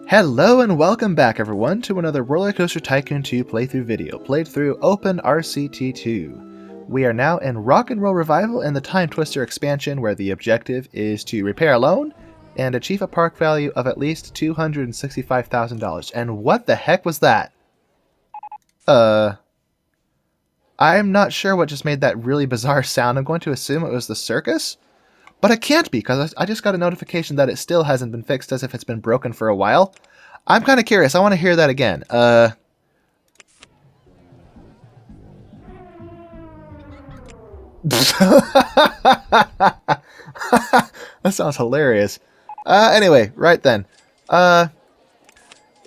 Hello and welcome back everyone to another RollerCoaster Tycoon 2 playthrough video, played through Open RCT2. We are now in Rock and Roll Revival in the Time Twister expansion, where the objective is to repair a loan and achieve a park value of at least $265,000. And what the heck was that? I'm not sure what just made that really bizarre sound. I'm going to assume it was the circus? But it can't be, because I just got a notification that it still hasn't been fixed, as if it's been broken for a while. I'm kind of curious. I want to hear that again. That sounds hilarious. Anyway, right then.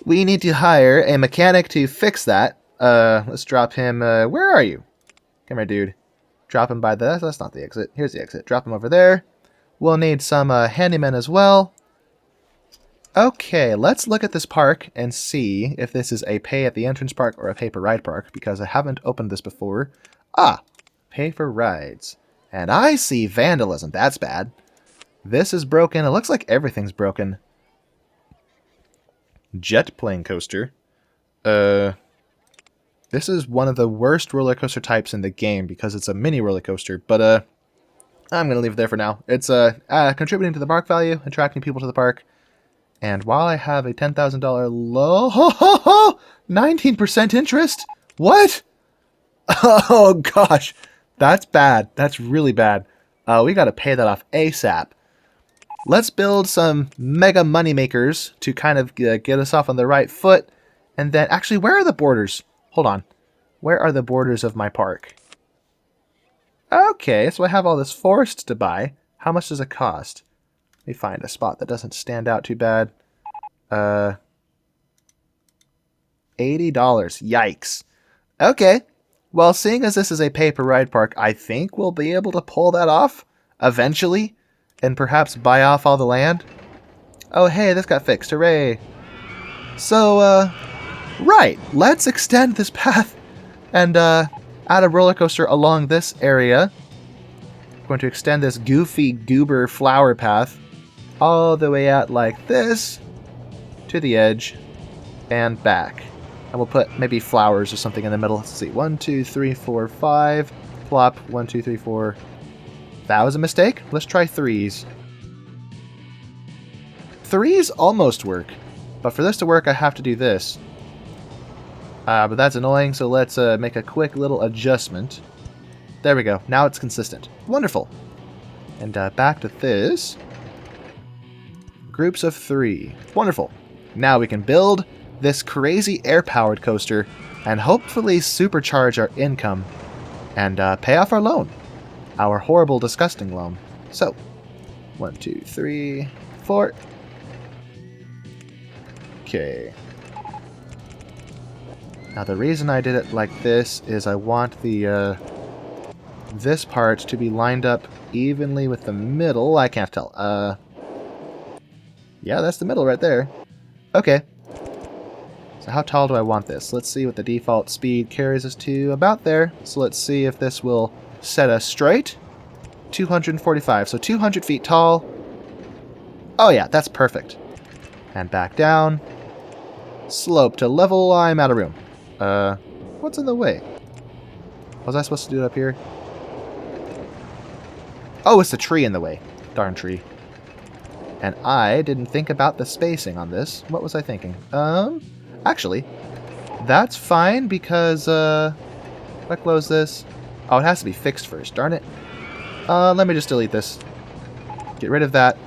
We need to hire a mechanic to fix that. Let's drop him. Where are you? Come here, dude. Drop him by the... That's not the exit. Here's the exit. Drop him over there. We'll need some handymen as well. Okay, let's look at this park and see if this is a pay at the entrance park or a pay per ride park, because I haven't opened this before. Ah, pay for rides. And I see vandalism. That's bad. This is broken. It looks like everything's broken. Jet plane coaster. This is one of the worst roller coaster types in the game because it's a mini roller coaster, but I'm going to leave it there for now. It's contributing to the park value, attracting people to the park. And while I have a $10,000 low... 19% interest? What? Oh, gosh. That's bad. That's really bad. We got to pay that off ASAP. Let's build some mega money makers to kind of get us off on the right foot. And then... Actually, where are the borders? Hold on. Where are the borders of my park? Okay, so I have all this forest to buy. How much does it cost? Let me find a spot that doesn't stand out too bad. $80. Yikes. Okay. Well, seeing as this is a pay-per-ride park, I think we'll be able to pull that off eventually and perhaps buy off all the land. Oh, hey, this got fixed. Hooray. So, right. Let's extend this path and, add a roller coaster along this area. I'm going to extend this goofy goober flower path all the way out like this to the edge and back. And we'll put maybe flowers or something in the middle. Let's see. 1, 2, 3, 4, 5. Plop. 1, 2, 3, 4. That was a mistake. Let's try 3s. 3s almost work. But for this to work, I have to do this. But that's annoying, so let's make a quick little adjustment. There we go. Now it's consistent. Wonderful. And back to this. Groups of 3. Wonderful. Now we can build this crazy air-powered coaster and hopefully supercharge our income and pay off our loan. Our horrible, disgusting loan. So, 1, 2, 3, 4. Okay. Now the reason I did it like this is I want the this part to be lined up evenly with the middle. I can't tell. Yeah, that's the middle right there. Okay. So how tall do I want this? Let's see what the default speed carries us to. About there. So let's see if this will set us straight. 245. So 200 feet tall. Oh yeah, that's perfect. And back down. Slope to level. I'm out of room. What's in the way? Was I supposed to do it up here? Oh, it's the tree in the way. Darn tree. And I didn't think about the spacing on this. What was I thinking? Actually, that's fine because, if I close this... Oh, it has to be fixed first. Darn it. Let me just delete this. Get rid of that.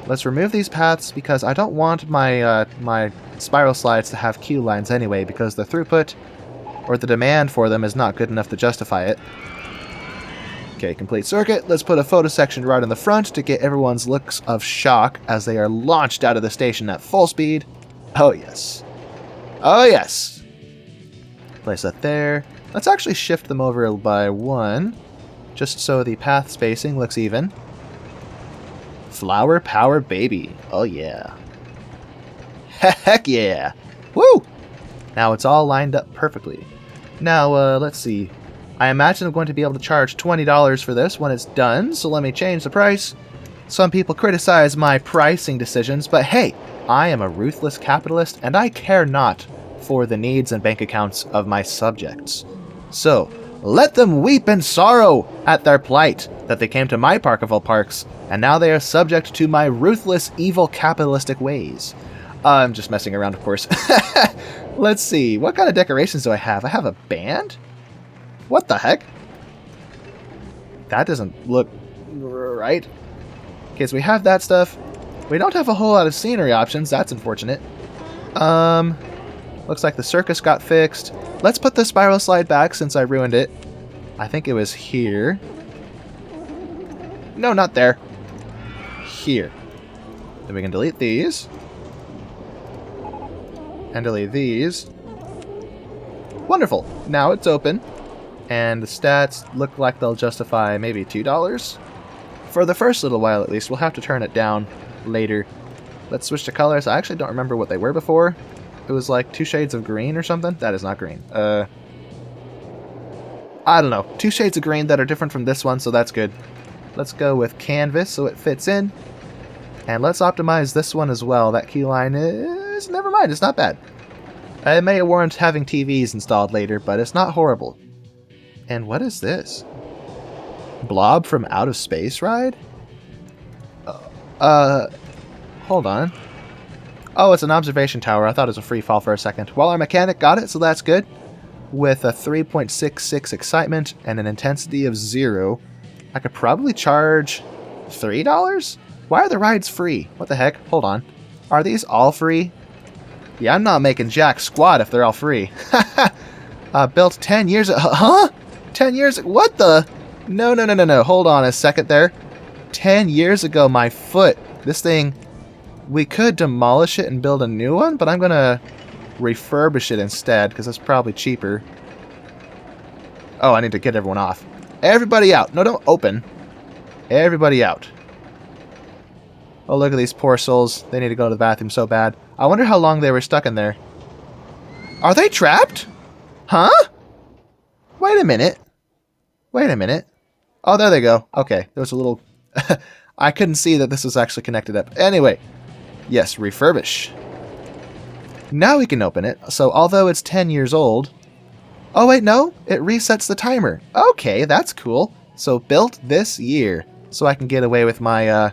Let's remove these paths because I don't want my, my spiral slides to have queue lines anyway, because the throughput or the demand for them is not good enough to justify it. Okay, complete circuit. Let's put a photo section right in the front to get everyone's looks of shock as they are launched out of the station at full speed. Oh yes. Oh yes. Place that there. Let's actually shift them over by 1, just so the path spacing looks even. Flower power baby. Oh yeah. Heck yeah! Woo! Now it's all lined up perfectly. Now, let's see. I imagine I'm going to be able to charge $20 for this when it's done, so let me change the price. Some people criticize my pricing decisions, but hey, I am a ruthless capitalist, and I care not for the needs and bank accounts of my subjects. So, let them weep in sorrow at their plight, that they came to my park of all parks, and now they are subject to my ruthless, evil, capitalistic ways. I'm just messing around, of course. Let's see, what kind of decorations do I have? I have a band? What the heck? That doesn't look right. Okay, so we have that stuff. We don't have a whole lot of scenery options. That's unfortunate. Looks like the circus got fixed. Let's put the spiral slide back since I ruined it. I think it was here. No, not there. Here. Then we can delete these. And delete these. Wonderful. Now it's open. And the stats look like they'll justify maybe $2. For the first little while at least. We'll have to turn it down later. Let's switch to colors. I actually don't remember what they were before. It was like 2 shades of green or something. That is not green. I don't know. 2 shades of green that are different from this one, so that's good. Let's go with canvas so it fits in. And let's optimize this one as well. That keyline is... never mind, it's not bad. It may warrant having TVs installed later, but it's not horrible. And what is this? Blob from Outer Space ride? Hold on. Oh, it's an observation tower. I thought it was a free fall for a second. Well, our mechanic got it, so that's good. With a 3.66 excitement and an intensity of 0, I could probably charge $3? Why are the rides free? What the heck? Hold on. Are these all free? Yeah, I'm not making jack squat if they're all free. Built 10 years ago. Huh? 10 years ago? What the? No. Hold on a second there. 10 years ago, my foot. This thing... We could demolish it and build a new one, but I'm going to refurbish it instead, because that's probably cheaper. Oh, I need to get everyone off. Everybody out. No, don't open. Everybody out. Oh, look at these poor souls. They need to go to the bathroom so bad. I wonder how long they were stuck in there. Are they trapped? Huh? Wait a minute. Wait a minute. Oh, there they go. Okay, there was a little... I couldn't see that this was actually connected up. Anyway. Yes, refurbish. Now we can open it. So although it's 10 years old... Oh wait, no. It resets the timer. Okay, that's cool. So built this year. So I can get away with my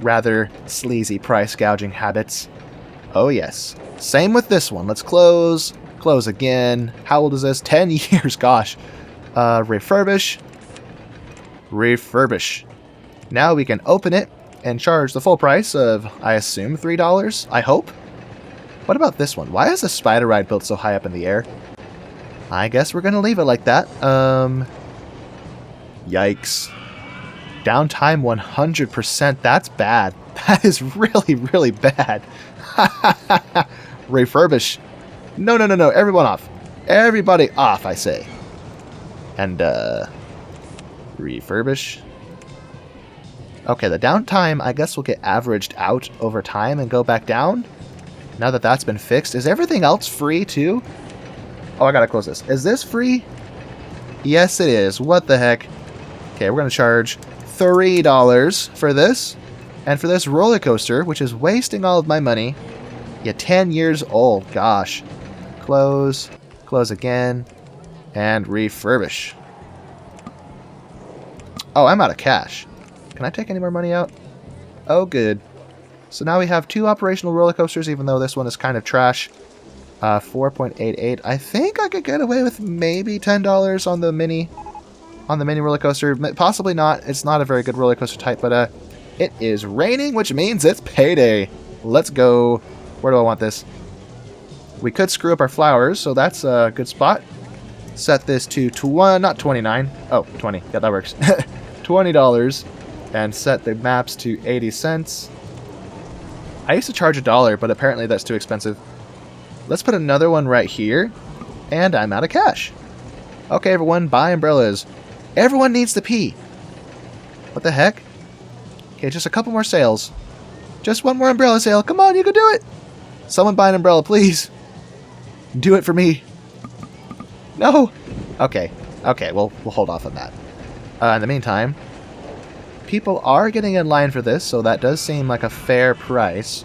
rather sleazy price gouging habits. Oh yes. Same with this one. Let's close. Close again. How old is this? 10 years, gosh. Refurbish. Refurbish. Now we can open it and charge the full price of, I assume, $3? I hope? What about this one? Why is the spider ride built so high up in the air? I guess we're going to leave it like that. Yikes. Downtime 100%. That's bad. That is really, really bad. Refurbish. No. Everyone off. Everybody off, I say. And, refurbish. Okay, the downtime, I guess, will get averaged out over time and go back down. Now that that's been fixed. Is everything else free, too? Oh, I gotta close this. Is this free? Yes, it is. What the heck? Okay, we're gonna charge $3 for this. And for this roller coaster, which is wasting all of my money. Yeah, 10 years old. Gosh. Close. Close again. And refurbish. Oh, I'm out of cash. Can I take any more money out? Oh, good. So now we have 2 operational roller coasters, even though this one is kind of trash. 4.88. I think I could get away with maybe $10 on the mini roller coaster. Possibly not. It's not a very good roller coaster type, but it is raining, which means it's payday. Let's go. Where do I want this? We could screw up our flowers, so that's a good spot. Set this to not 29. Oh, 20. Yeah, that works. $20. And set the maps to 80 cents. I used to charge $1, but apparently that's too expensive. Let's put another one right here. And I'm out of cash. Okay, everyone, buy umbrellas. Everyone needs to pee. What the heck? Okay, just a couple more sales. Just one more umbrella sale. Come on, you can do it. Someone buy an umbrella, please. Do it for me. No. Okay, we'll hold off on that. In the meantime... People are getting in line for this, so that does seem like a fair price.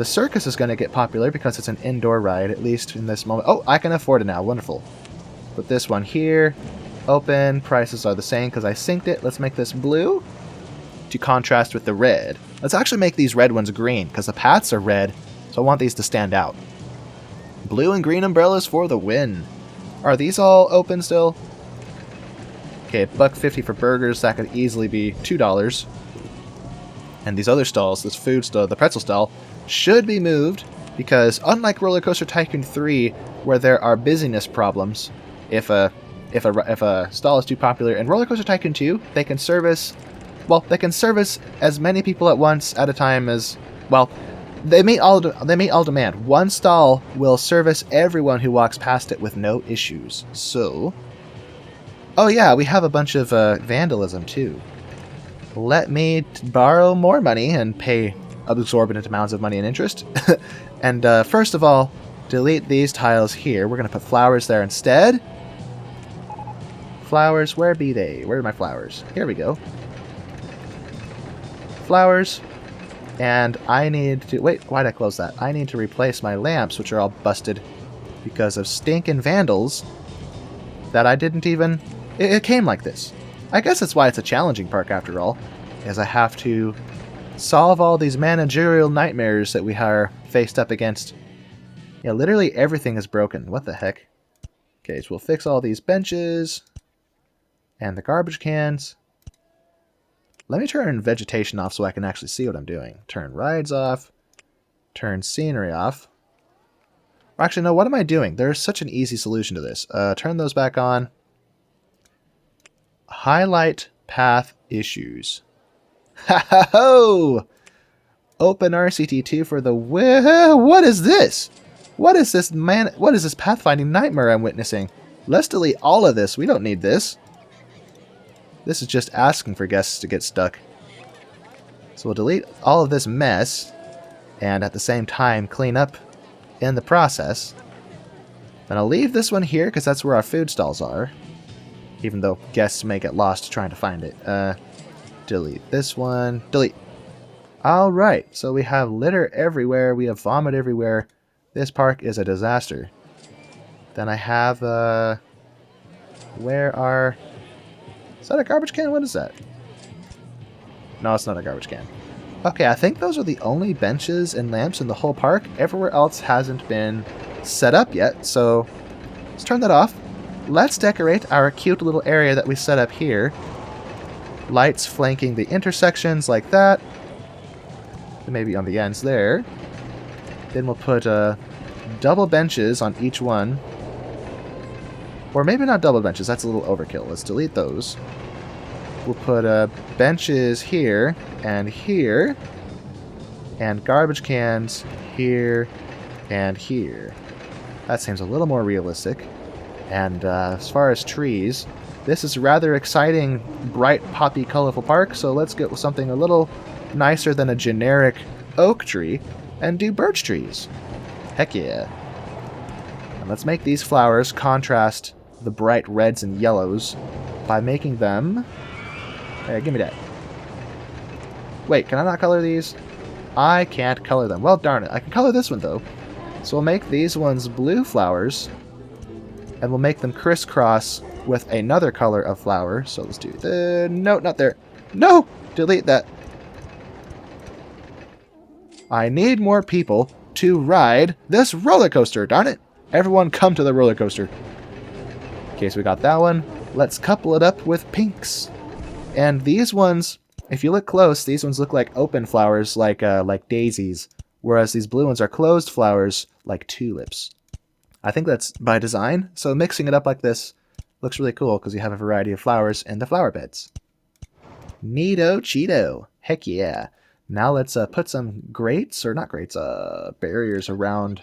The circus is going to get popular because it's an indoor ride, at least in this moment. Oh, I can afford it now. Wonderful. Put this one here. Open. Prices are the same because I synced it. Let's make this blue to contrast with the red. Let's actually make these red ones green because the paths are red, so I want these to stand out. Blue and green umbrellas for the win. Are these all open still? Okay, $1.50 for burgers. That could easily be $2. And these other stalls, this food stall, the pretzel stall, should be moved because unlike RollerCoaster Tycoon 3, where there are busyness problems, if a stall is too popular, in RollerCoaster Tycoon 2, they can service as many people at once at a time as, well, they meet all demand. One stall will service everyone who walks past it with no issues. So, oh yeah, we have a bunch of vandalism too. Let me borrow more money and pay exorbitant amounts of money and interest. And first of all, delete these tiles here. We're going to put flowers there instead. Flowers, where be they? Where are my flowers? Here we go. Flowers. And I need to... Wait, why'd I close that? I need to replace my lamps, which are all busted because of stinking vandals that I didn't even... It came like this. I guess that's why it's a challenging park after all, is I have to solve all these managerial nightmares that we are faced up against. Yeah, literally everything is broken. What the heck? Okay, so we'll fix all these benches and the garbage cans. Let me turn vegetation off so I can actually see what I'm doing. Turn rides off. Turn scenery off. Actually, no, what am I doing? There's such an easy solution to this. Turn those back on. Highlight path issues. Ha ha ho! Open RCT2 for the what is this? What is this pathfinding nightmare I'm witnessing? Let's delete all of this. We don't need this. This is just asking for guests to get stuck. So we'll delete all of this mess and at the same time clean up in the process. Then I'll leave this one here because that's where our food stalls are. Even though guests may get lost trying to find it. Delete this one. Delete. Alright, so we have litter everywhere. We have vomit everywhere. This park is a disaster. Then I have, where are... Is that a garbage can? What is that? No, it's not a garbage can. Okay, I think those are the only benches and lamps in the whole park. Everywhere else hasn't been set up yet, so let's turn that off. Let's decorate our cute little area that we set up here. Lights flanking the intersections like that. Maybe on the ends there. Then we'll put double benches on each one. Or maybe not double benches, that's a little overkill. Let's delete those. We'll put benches here and here. And garbage cans here and here. That seems a little more realistic. And as far as trees, this is a rather exciting, bright, poppy, colorful park, so let's get something a little nicer than a generic oak tree and do birch trees. Heck yeah. And let's make these flowers contrast the bright reds and yellows by making them... Hey, give me that. Wait, can I not color these? I can't color them. Well, darn it. I can color this one, though. So we'll make these ones blue flowers, and we'll make them crisscross with another color of flower. So let's do the... No, not there. No! Delete that. I need more people to ride this roller coaster, darn it! Everyone come to the roller coaster. Okay, so we got that one. Let's couple it up with pinks. And these ones, if you look close, these ones look like open flowers, like daisies, whereas these blue ones are closed flowers, like tulips. I think that's by design, so mixing it up like this looks really cool because you have a variety of flowers in the flower beds. Neato Cheeto. Heck yeah. Now let's put some grates, or not grates, barriers around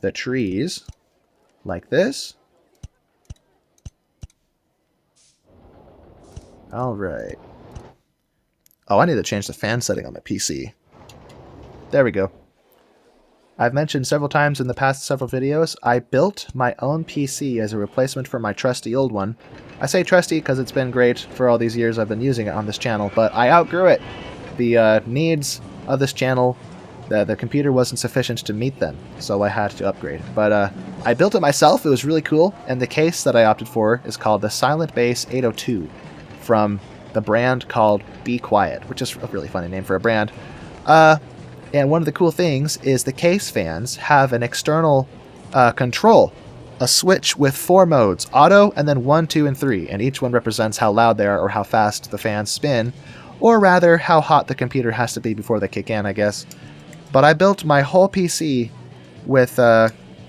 the trees, like this. Alright. Oh, I need to change the fan setting on my PC. There we go. I've mentioned several times in the past several videos, I built my own PC as a replacement for my trusty old one. I say trusty because it's been great for all these years I've been using it on this channel, but I outgrew it. The needs of this channel The computer wasn't sufficient to meet them, so I had to upgrade. But I built it myself. It was really cool, and the case that I opted for is called the Silent Bass 802 from the brand called Be Quiet, which is a really funny name for a brand. And one of the cool things is the case fans have an external control, a switch with 4 modes, auto, and then 1, 2, and 3, and each one represents how loud they are or how fast the fans spin, or rather how hot the computer has to be before they kick in, I guess. But I built my whole PC with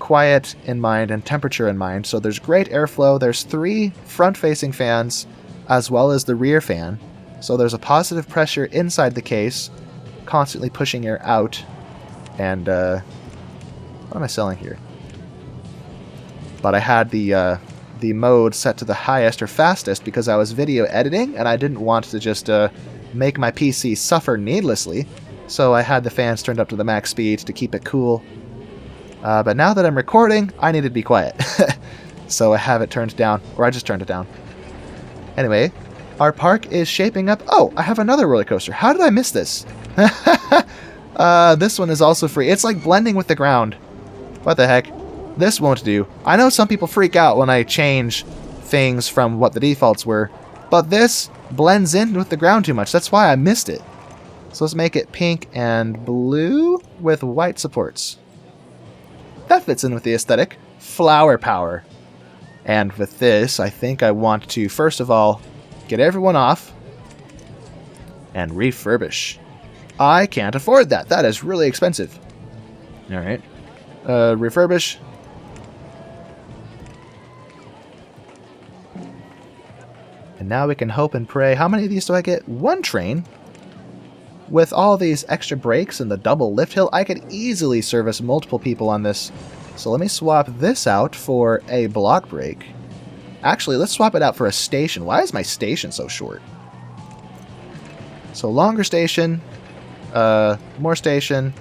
quiet in mind and temperature in mind, so there's great airflow. There's 3 front-facing fans as well as the rear fan, so there's a positive pressure inside the case, constantly pushing air out. And what am I selling here? But I had the mode set to the highest or fastest because I was video editing and I didn't want to just make my PC suffer needlessly. So I had the fans turned up to the max speed to keep it cool. But now that I'm recording, I need to be quiet. So I have it turned down, or I just turned it down. Anyway, our park is shaping up. Oh, I have another roller coaster. How did I miss this? This one is also free. It's like blending with the ground. What the heck? This won't do. I know some people freak out when I change things from what the defaults were, but this blends in with the ground too much. That's why I missed it. So let's make it pink and blue with white supports. That fits in with the aesthetic. Flower power. And with this, I think I want to, first of all, get everyone off and refurbish. I can't afford that. That is really expensive. Alright. Refurbish. And now we can hope and pray. How many of these do I get? 1 train. With all these extra brakes and the double lift hill, I could easily service multiple people on this. So let me swap this out for a block brake. Actually, let's swap it out for a station. Why is my station so short? So longer station, more station,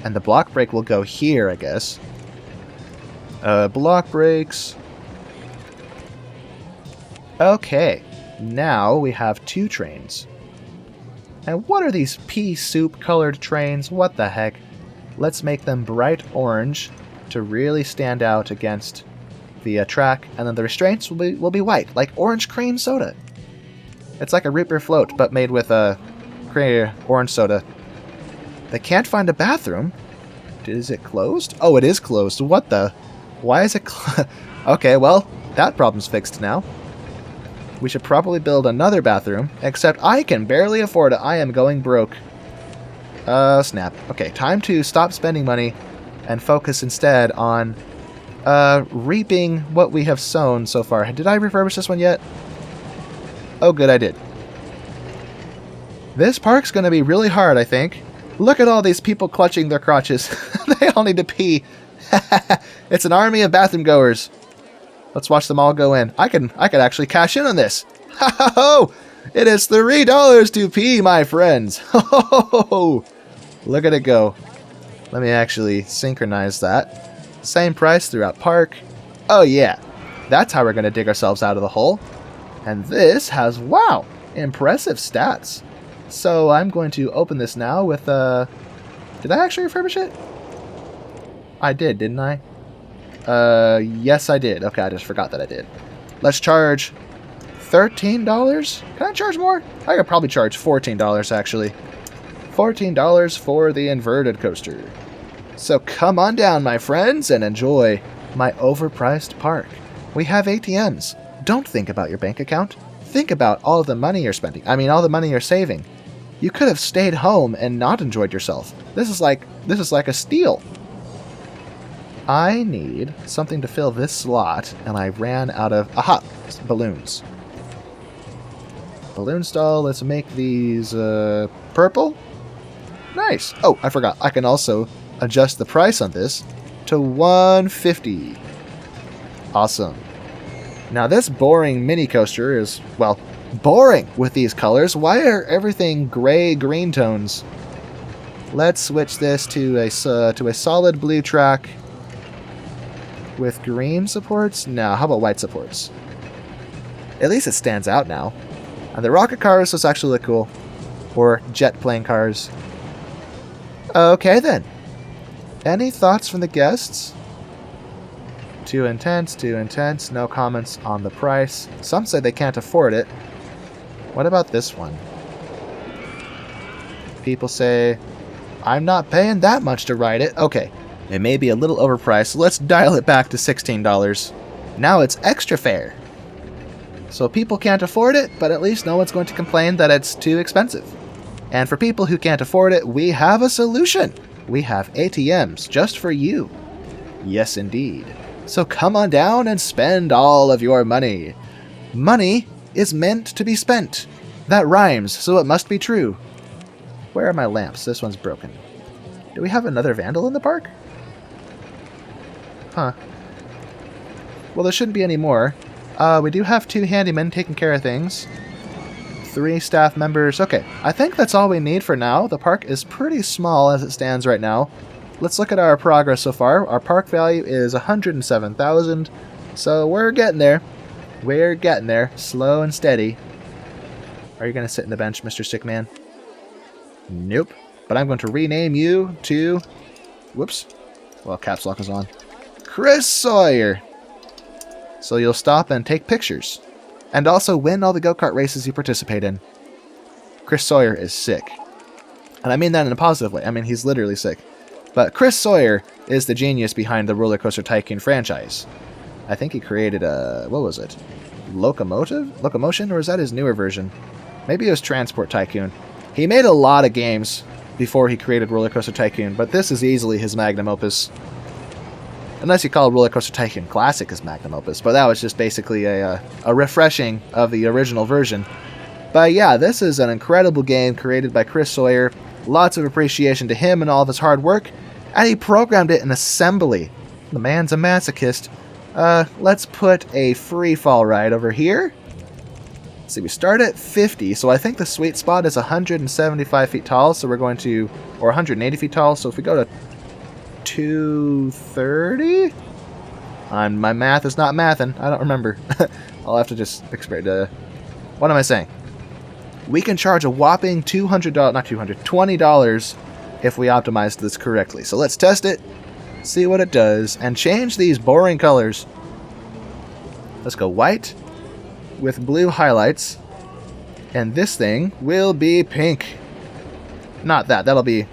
and the block brake will go here, I guess. Block brakes. Okay, now we have 2 trains. And what are these pea soup colored trains? What the heck? Let's make them bright orange to really stand out against the track, and then the restraints will be white, like orange cream soda. It's like a root beer float, but made with orange soda. They can't find a bathroom. Is it closed? Oh, it is closed. What the? Why is it Okay, well, that problem's fixed now. We should probably build another bathroom, except I can barely afford it. I am going broke. Snap. Okay, time to stop spending money and focus instead on reaping what we have sown so far. Did I refurbish this one yet? Oh, good, I did. This park's going to be really hard, I think. Look at all these people clutching their crotches. They all need to pee. It's an army of bathroom goers. Let's watch them all go in. I could actually cash in on this. Ha ho! It is $3 to pee, my friends. Ho ho ho ho! Look at it go. Let me actually synchronize that. Same price throughout park. Oh yeah, that's how we're gonna dig ourselves out of the hole. And this has, wow, impressive stats. So I'm going to open this now with did I actually refurbish it? I did, didn't I? Yes, I did. Okay, I just forgot that I did. Let's charge $13? Can I charge more? I could probably charge $14, actually. $14 for the inverted coaster. So come on down, my friends, and enjoy my overpriced park. We have ATMs. Don't think about your bank account. Think about all the money you're spending. I mean, all the money you're saving. You could have stayed home and not enjoyed yourself. This is like a steal. I need something to fill this slot, and I ran out of... Aha! Balloons. Balloon stall. Let's make these purple. Nice. Oh, I forgot. I can also adjust the price on this to $150. Awesome. Now this boring mini coaster is, well, boring with these colors. Why are everything gray-green tones? Let's switch this to a solid blue track with green supports. No, how about white supports? At least it stands out now. And the rocket cars, those actually look cool. Or jet plane cars. Okay then. Any thoughts from the guests? Too intense, no comments on the price. Some say they can't afford it. What about this one? People say, I'm not paying that much to ride it. Okay, it may be a little overpriced, so let's dial it back to $16. Now it's extra fair. So people can't afford it, but at least no one's going to complain that it's too expensive. And for people who can't afford it, we have a solution. We have ATMs just for you. Yes, indeed. So come on down and spend all of your money. Money is meant to be spent. That rhymes, so it must be true. Where are my lamps? This one's broken. Do we have another vandal in the park? Huh. Well, there shouldn't be any more. We do have 2 handymen taking care of things. 3 staff members. Okay, I think that's all we need for now. The park is pretty small as it stands right now. Let's look at our progress so far. Our park value is 107,000. So we're getting there. We're getting there. Slow and steady. Are you going to sit in the bench, Mr. Stickman? Nope. But I'm going to rename you to... Whoops. Well, caps lock is on. Chris Sawyer. So you'll stop and take pictures. And also win all the go-kart races you participate in. Chris Sawyer is sick. And I mean that in a positive way. I mean, he's literally sick. But Chris Sawyer is the genius behind the RollerCoaster Tycoon franchise. I think he created a... what was it? Locomotion? Or is that his newer version? Maybe it was Transport Tycoon. He made a lot of games before he created RollerCoaster Tycoon, but this is easily his magnum opus. Unless you call RollerCoaster Tycoon Classic his magnum opus, but that was just basically a refreshing of the original version. But yeah, this is an incredible game created by Chris Sawyer. Lots of appreciation to him and all of his hard work. And he programmed it in assembly. The man's a masochist. Let's put a free fall ride over here. Let's see, we start at 50, so I think the sweet spot is 175 feet tall, so we're going to... or 180 feet tall, so if we go to 230? My math is not mathing. I don't remember. I'll have to just experience. What am I saying? We can charge a whopping $20 if we optimize this correctly. So let's test it, see what it does, and change these boring colors. Let's go white with blue highlights, and this thing will be pink. Not that. That'll be...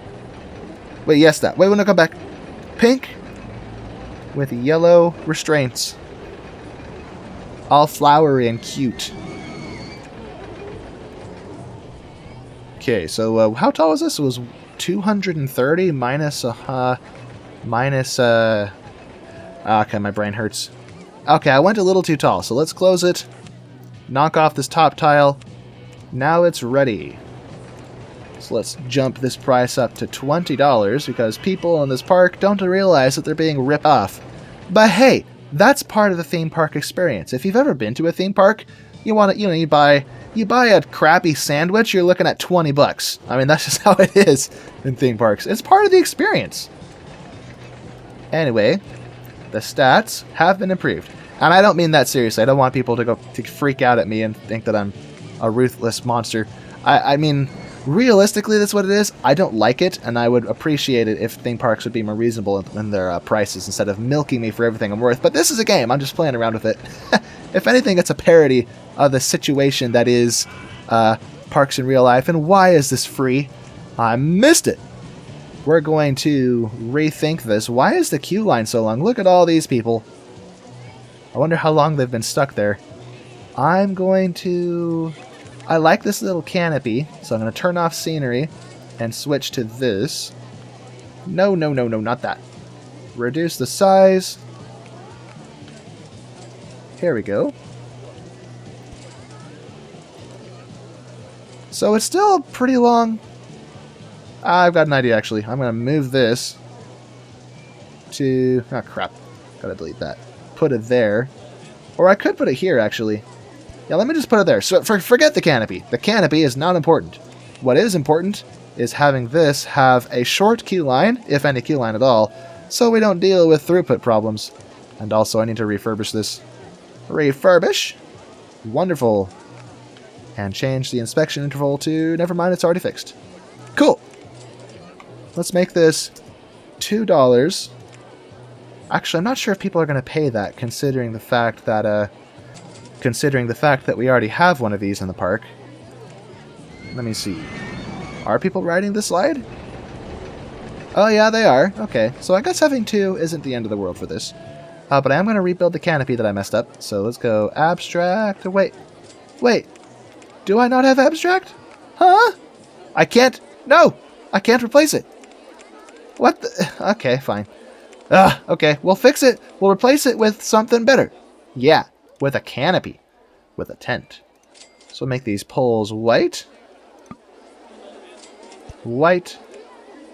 wait, yes, that. Wait, no, come back. Pink with yellow restraints. All flowery and cute. Okay, so how tall was this? It was 230 minus... okay, my brain hurts. Okay, I went a little too tall, so let's close it. Knock off this top tile. Now it's ready. So let's jump this price up to $20 because people in this park don't realize that they're being ripped off. But hey, that's part of the theme park experience. If you've ever been to a theme park, you want to, you buy a crappy sandwich, you're looking at $20. I mean, that's just how it is in theme parks. It's part of the experience. Anyway, the stats have been improved. And I don't mean that seriously. I don't want people to freak out at me and think that I'm a ruthless monster. I mean, realistically, that's what it is. I don't like it, and I would appreciate it if theme parks would be more reasonable in their prices instead of milking me for everything I'm worth. But this is a game. I'm just playing around with it. If anything, it's a parody of the situation that is parks in real life. And why is this free? I missed it. We're going to rethink this. Why is the queue line so long? Look at all these people. I wonder how long they've been stuck there. I'm going to... I like this little canopy, so I'm going to turn off scenery and switch to this. No, not that. Reduce the size. Here we go. So it's still pretty long. I've got an idea, actually. I'm going to move this to... oh, crap. Gotta delete that. Put it there. Or I could put it here, actually. Yeah, let me just put it there. So forget the canopy. The canopy is not important. What is important is having this have a short queue line, if any queue line at all, so we don't deal with throughput problems. And also, I need to refurbish this. Refurbish. Wonderful. And change the inspection interval to... never mind, it's already fixed. Cool. Let's make this $2. Actually, I'm not sure if people are going to pay that, considering the fact that we already have one of these in the park. Let me see. Are people riding the slide? Oh yeah, they are. Okay, so I guess having 2 isn't the end of the world for this. But I am going to rebuild the canopy that I messed up. So let's go abstract. Wait. Do I not have abstract? Huh? I can't. No! I can't replace it. What the? Okay, fine. Okay, we'll fix it. We'll replace it with something better. Yeah, with a canopy. With a tent. So make these poles white. White.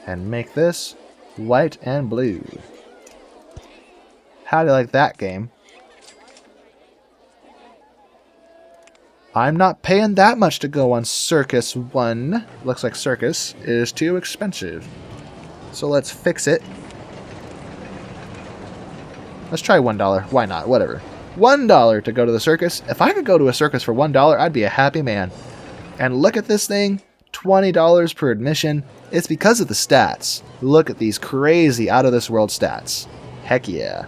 And make this white and blue. How do you like that, game? I'm not paying that much to go on Circus 1. Looks like Circus is too expensive. So let's fix it. Let's try $1. Why not? Whatever. $1 to go to the circus. If I could go to a circus for $1, I'd be a happy man. And look at this thing. $20 per admission. It's because of the stats. Look at these crazy out-of-this-world stats. Heck yeah.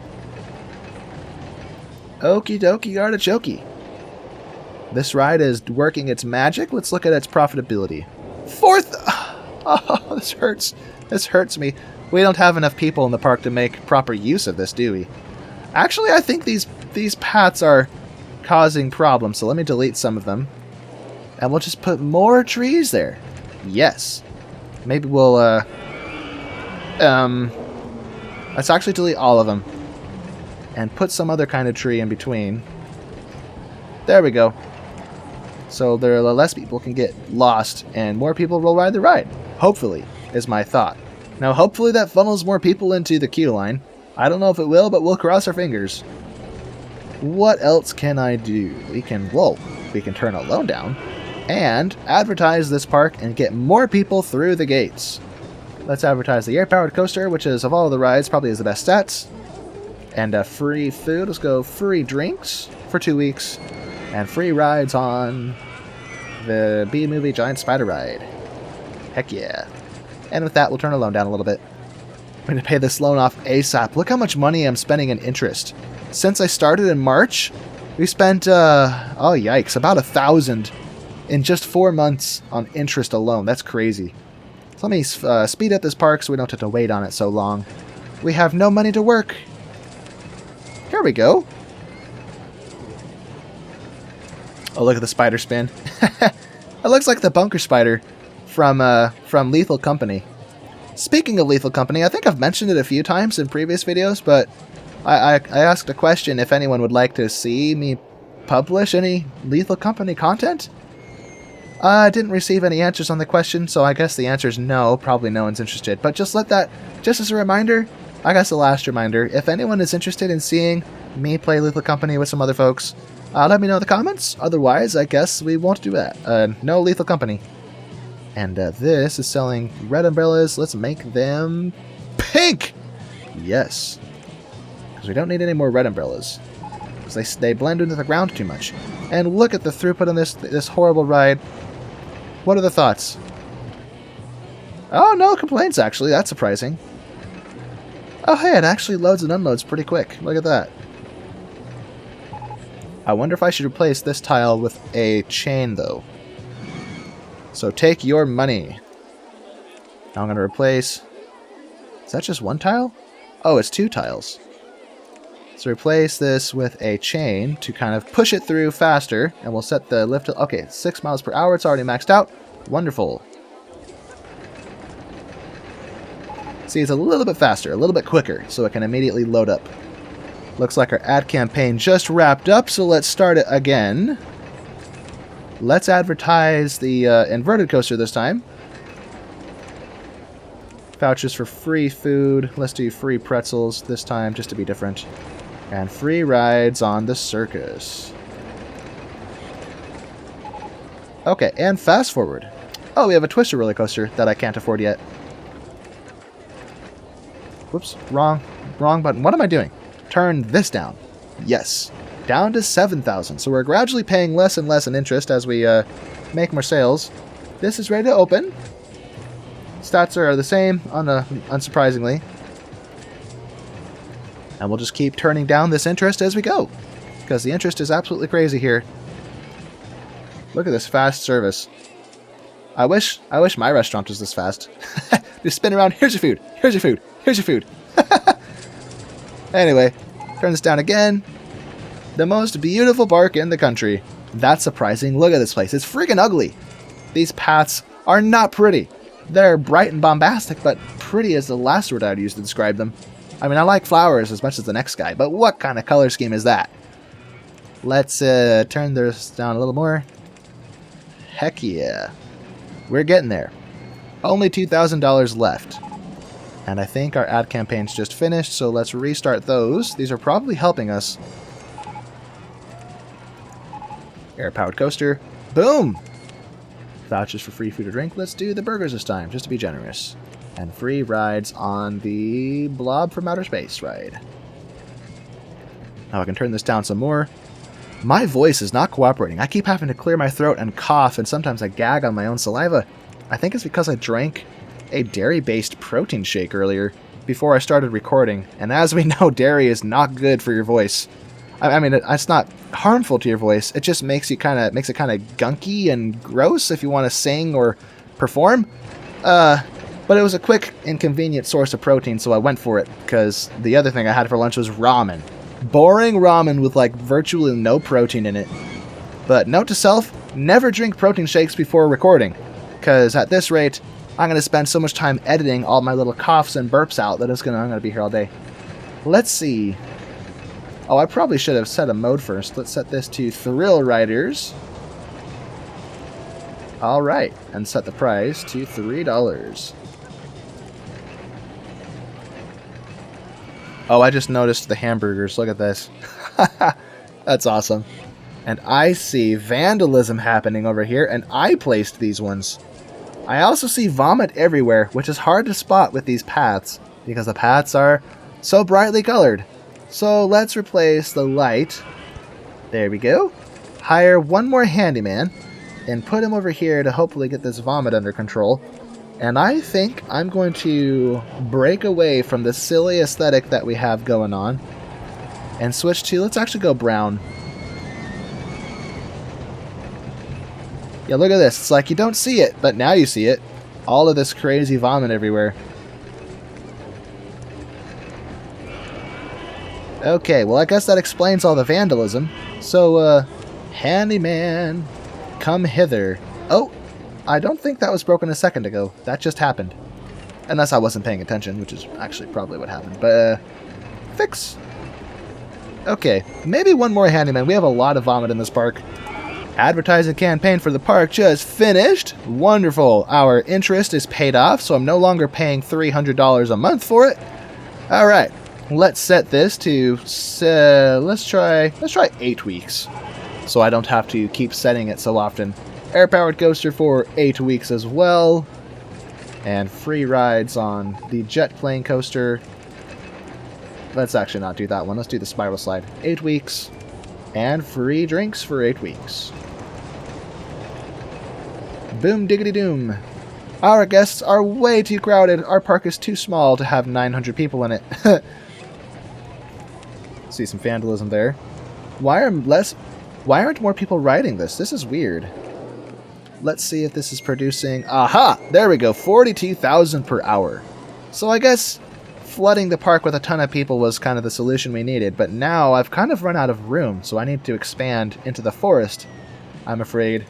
Okie dokie artichoke. This ride is working its magic. Let's look at its profitability. 4th. Oh, this hurts. This hurts me. We don't have enough people in the park to make proper use of this, do we? Actually, I think these paths are causing problems, so let me delete some of them. And we'll just put more trees there. Yes. Maybe we'll, let's actually delete all of them. And put some other kind of tree in between. There we go. So there are less people can get lost, and more people will ride the ride. Hopefully, is my thought. Now, hopefully that funnels more people into the queue line. I don't know if it will, but we'll cross our fingers. What else can I do? We can turn a loan down and advertise this park and get more people through the gates. Let's advertise the air-powered coaster, which is, of all the rides, probably has the best stats. And free food. Let's go free drinks for 2 weeks. And free rides on the B-Movie Giant Spider Ride. Heck yeah. And with that, we'll turn our loan down a little bit. I'm going to pay this loan off ASAP. Look how much money I'm spending in interest. Since I started in March, we spent, oh yikes, about $1,000 in just 4 months on interest alone. That's crazy. So let me speed up this park so we don't have to wait on it so long. We have no money to work. Here we go. Oh, look at the spider spin. It looks like the bunker spider from Lethal Company. Speaking of Lethal Company, I think I've mentioned it a few times in previous videos, but I asked a question if anyone would like to see me publish any Lethal Company content. I didn't receive any answers on the question, so I guess the answer is no. Probably no one's interested. But just as a reminder, I guess the last reminder, if anyone is interested in seeing me play Lethal Company with some other folks, let me know in the comments. Otherwise, I guess we won't do that. No Lethal Company. And this is selling red umbrellas. Let's make them pink! Yes. Because we don't need any more red umbrellas. Because they blend into the ground too much. And look at the throughput on this horrible ride. What are the thoughts? Oh, no complaints, actually. That's surprising. Oh, hey, it actually loads and unloads pretty quick. Look at that. I wonder if I should replace this tile with a chain, though. So take your money. Now I'm going to replace... Is that just one tile? Oh, it's 2 tiles. So replace this with a chain to kind of push it through faster. And we'll set the lift... Okay, 6 miles per hour. It's already maxed out. Wonderful. See, it's a little bit faster, a little bit quicker, so it can immediately load up. Looks like our ad campaign just wrapped up, so let's start it again. Let's advertise the inverted coaster this time. Vouchers for free food. Let's do free pretzels this time, just to be different. And free rides on the circus. Okay, and fast forward. Oh, we have a Twister roller coaster that I can't afford yet. Whoops, wrong button. What am I doing? Turn this down. Yes, down to 7,000. So we're gradually paying less and less in interest as we make more sales. This is ready to open. Stats are the same, unsurprisingly. And we'll just keep turning down this interest as we go, because the interest is absolutely crazy here. Look at this fast service. I wish my restaurant was this fast. Just spin around. Here's your food. Here's your food. Here's your food. Anyway, turn this down again. The most beautiful park in the country. That's surprising. Look at this place. It's freaking ugly. These paths are not pretty. They're bright and bombastic, but pretty is the last word I'd use to describe them. I mean, I like flowers as much as the next guy, but what kind of color scheme is that? Let's turn this down a little more. Heck yeah. We're getting there. Only $2,000 left. And I think our ad campaign's just finished, so let's restart those. These are probably helping us. Air-powered coaster. Boom! Vouchers for free food or drink. Let's do the burgers this time, just to be generous. And free rides on the Blob from Outer Space ride. Now I can turn this down some more. My voice is not cooperating. I keep having to clear my throat and cough, and sometimes I gag on my own saliva. I think it's because I drank a dairy-based protein shake earlier before I started recording. And as we know, dairy is not good for your voice. I mean, it's not harmful to your voice. It just makes it kind of gunky and gross if you want to sing or perform. But it was a quick and convenient source of protein, so I went for it, because the other thing I had for lunch was ramen. Boring ramen with like virtually no protein in it. But note to self, never drink protein shakes before recording, because at this rate, I'm going to spend so much time editing all my little coughs and burps out that I'm going to be here all day. Let's see. Oh, I probably should have set a mode first. Let's set this to Thrill Riders. Alright, and set the price to $3. Oh, I just noticed the hamburgers. Look at this. That's awesome. And I see vandalism happening over here, and I placed these ones. I also see vomit everywhere, which is hard to spot with these paths, because the paths are so brightly colored. So let's replace the light. There we go. Hire one more handyman, and put him over here to hopefully get this vomit under control. And I think I'm going to break away from the silly aesthetic that we have going on and switch to, let's actually go brown. Yeah, look at this. It's like you don't see it, but now you see it. All of this crazy vomit everywhere. Okay, well I guess that explains all the vandalism. So, handyman, come hither. Oh! I don't think that was broken a second ago. That just happened. Unless I wasn't paying attention, which is actually probably what happened. But, fix. Okay, maybe one more handyman. We have a lot of vomit in this park. Advertising campaign for the park just finished. Wonderful. Our interest is paid off, so I'm no longer paying $300 a month for it. Alright, let's set this to, let's try 8 weeks. So I don't have to keep setting it so often. Air-powered coaster for 8 weeks as well. And free rides on the jet plane coaster. Let's actually not do that one. Let's do the spiral slide. 8 weeks. And free drinks for 8 weeks. Boom diggity doom. Our guests are way too crowded. Our park is too small to have 900 people in it. See some vandalism there. Why aren't more people riding this? This is weird. Let's see if this is producing... Aha! There we go, 42,000 per hour. So I guess flooding the park with a ton of people was kind of the solution we needed, but now I've kind of run out of room, so I need to expand into the forest, I'm afraid.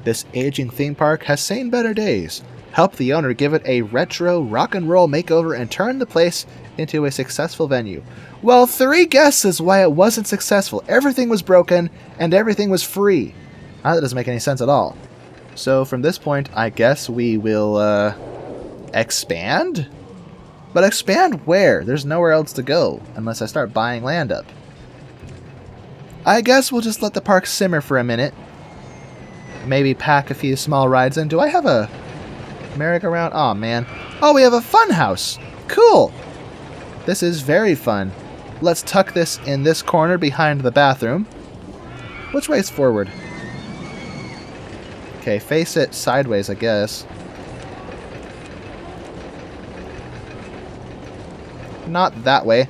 This aging theme park has seen better days. Help the owner give it a retro rock and roll makeover and turn the place into a successful venue. Well, 3 guesses is why it wasn't successful. Everything was broken, and everything was free. That doesn't make any sense at all. So from this point, I guess we will expand? But expand where? There's nowhere else to go, unless I start buying land up. I guess we'll just let the park simmer for a minute. Maybe pack a few small rides in. Do I have a merry-go-round? Oh, man. Oh, we have a fun house. Cool. This is very fun. Let's tuck this in this corner behind the bathroom. Which way is forward? Okay, face it sideways, I guess. Not that way.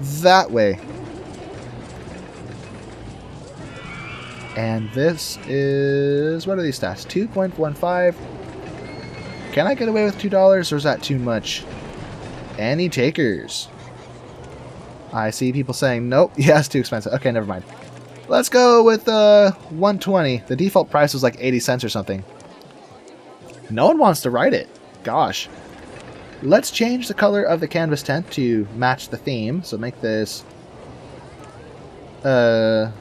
That way. And this is... what are these stats? 2.15. Can I get away with $2, or is that too much? Any takers? I see people saying, nope, yeah, it's too expensive. Okay, never mind. Let's go with 120. The default price was like 80 cents or something. No one wants to ride it. Gosh. Let's change the color of the canvas tent to match the theme. So make this... there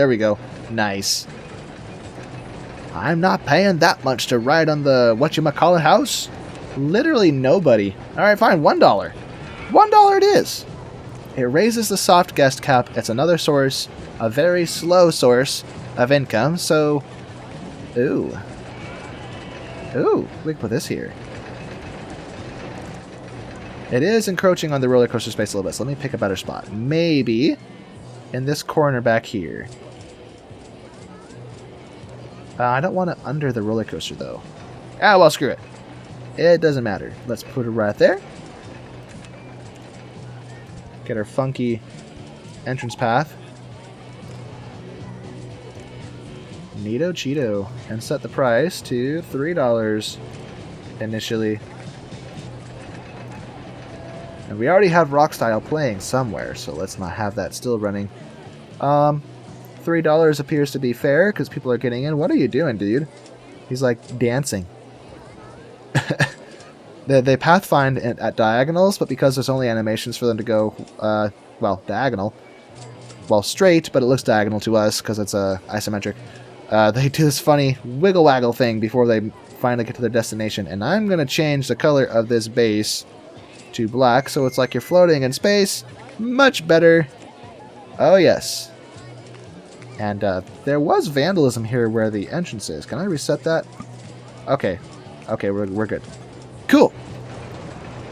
we go. Nice. I'm not paying that much to ride on the whatchamacallit house. Literally nobody. Alright, fine. $1. $1 it is. It raises the soft guest cap. It's another source, a very slow source of income. So, ooh. Ooh, we can put this here. It is encroaching on the roller coaster space a little bit, so let me pick a better spot. Maybe in this corner back here. I don't want it under the roller coaster, though. Ah, well, screw it. It doesn't matter. Let's put it right there. Get our funky entrance path. Neato Cheeto. And set the price to $3 initially. And we already have Rockstyle playing somewhere, so let's not have that still running. $3 appears to be fair because people are getting in. What are you doing, dude? He's like dancing. They pathfind at diagonals, but because there's only animations for them to go, well, diagonal. Well, straight, but it looks diagonal to us because it's isometric. They do this funny wiggle-waggle thing before they finally get to their destination. And I'm going to change the color of this base to black, so it's like you're floating in space. Much better. Oh, yes. And there was vandalism here where the entrance is. Can I reset that? Okay. Okay, we're good. Cool.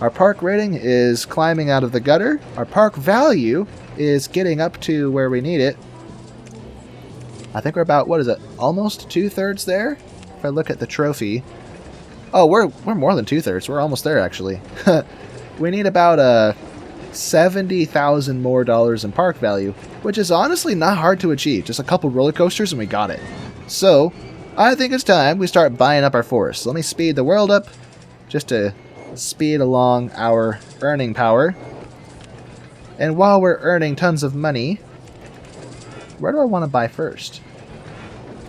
Our park rating is climbing out of the gutter. Our park value is getting up to where we need it. I think we're about, what is it, almost 2/3 there? If I look at the trophy. Oh, we're more than 2/3. We're almost there, actually. We need about $70,000 more in park value, which is honestly not hard to achieve. Just a couple roller coasters and we got it. So, I think it's time we start buying up our forest. Let me speed the world up just to speed along our earning power. And while we're earning tons of money, where do I want to buy first?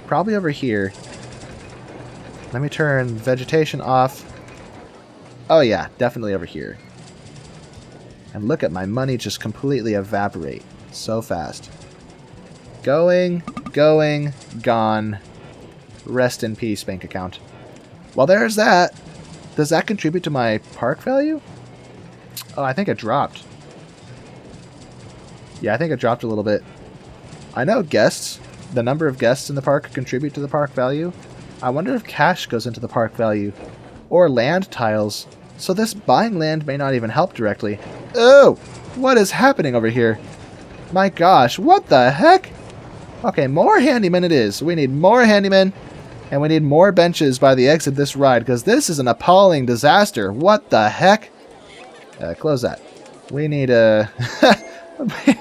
Probably over here. Let me turn vegetation off. Oh yeah, definitely over here. And look at my money just completely evaporate so fast. Going, gone. Rest in peace, bank account. Well, there's that. Does that contribute to my park value? Oh, I think it dropped. Yeah, I think it dropped a little bit. I know guests, the number of guests in the park contribute to the park value. I wonder if cash goes into the park value. Or land tiles. So this buying land may not even help directly. Oh! What is happening over here? My gosh, what the heck? Okay, more handymen it is. We need more handymen. And we need more benches by the exit of this ride, because this is an appalling disaster. What the heck? Close that. We need,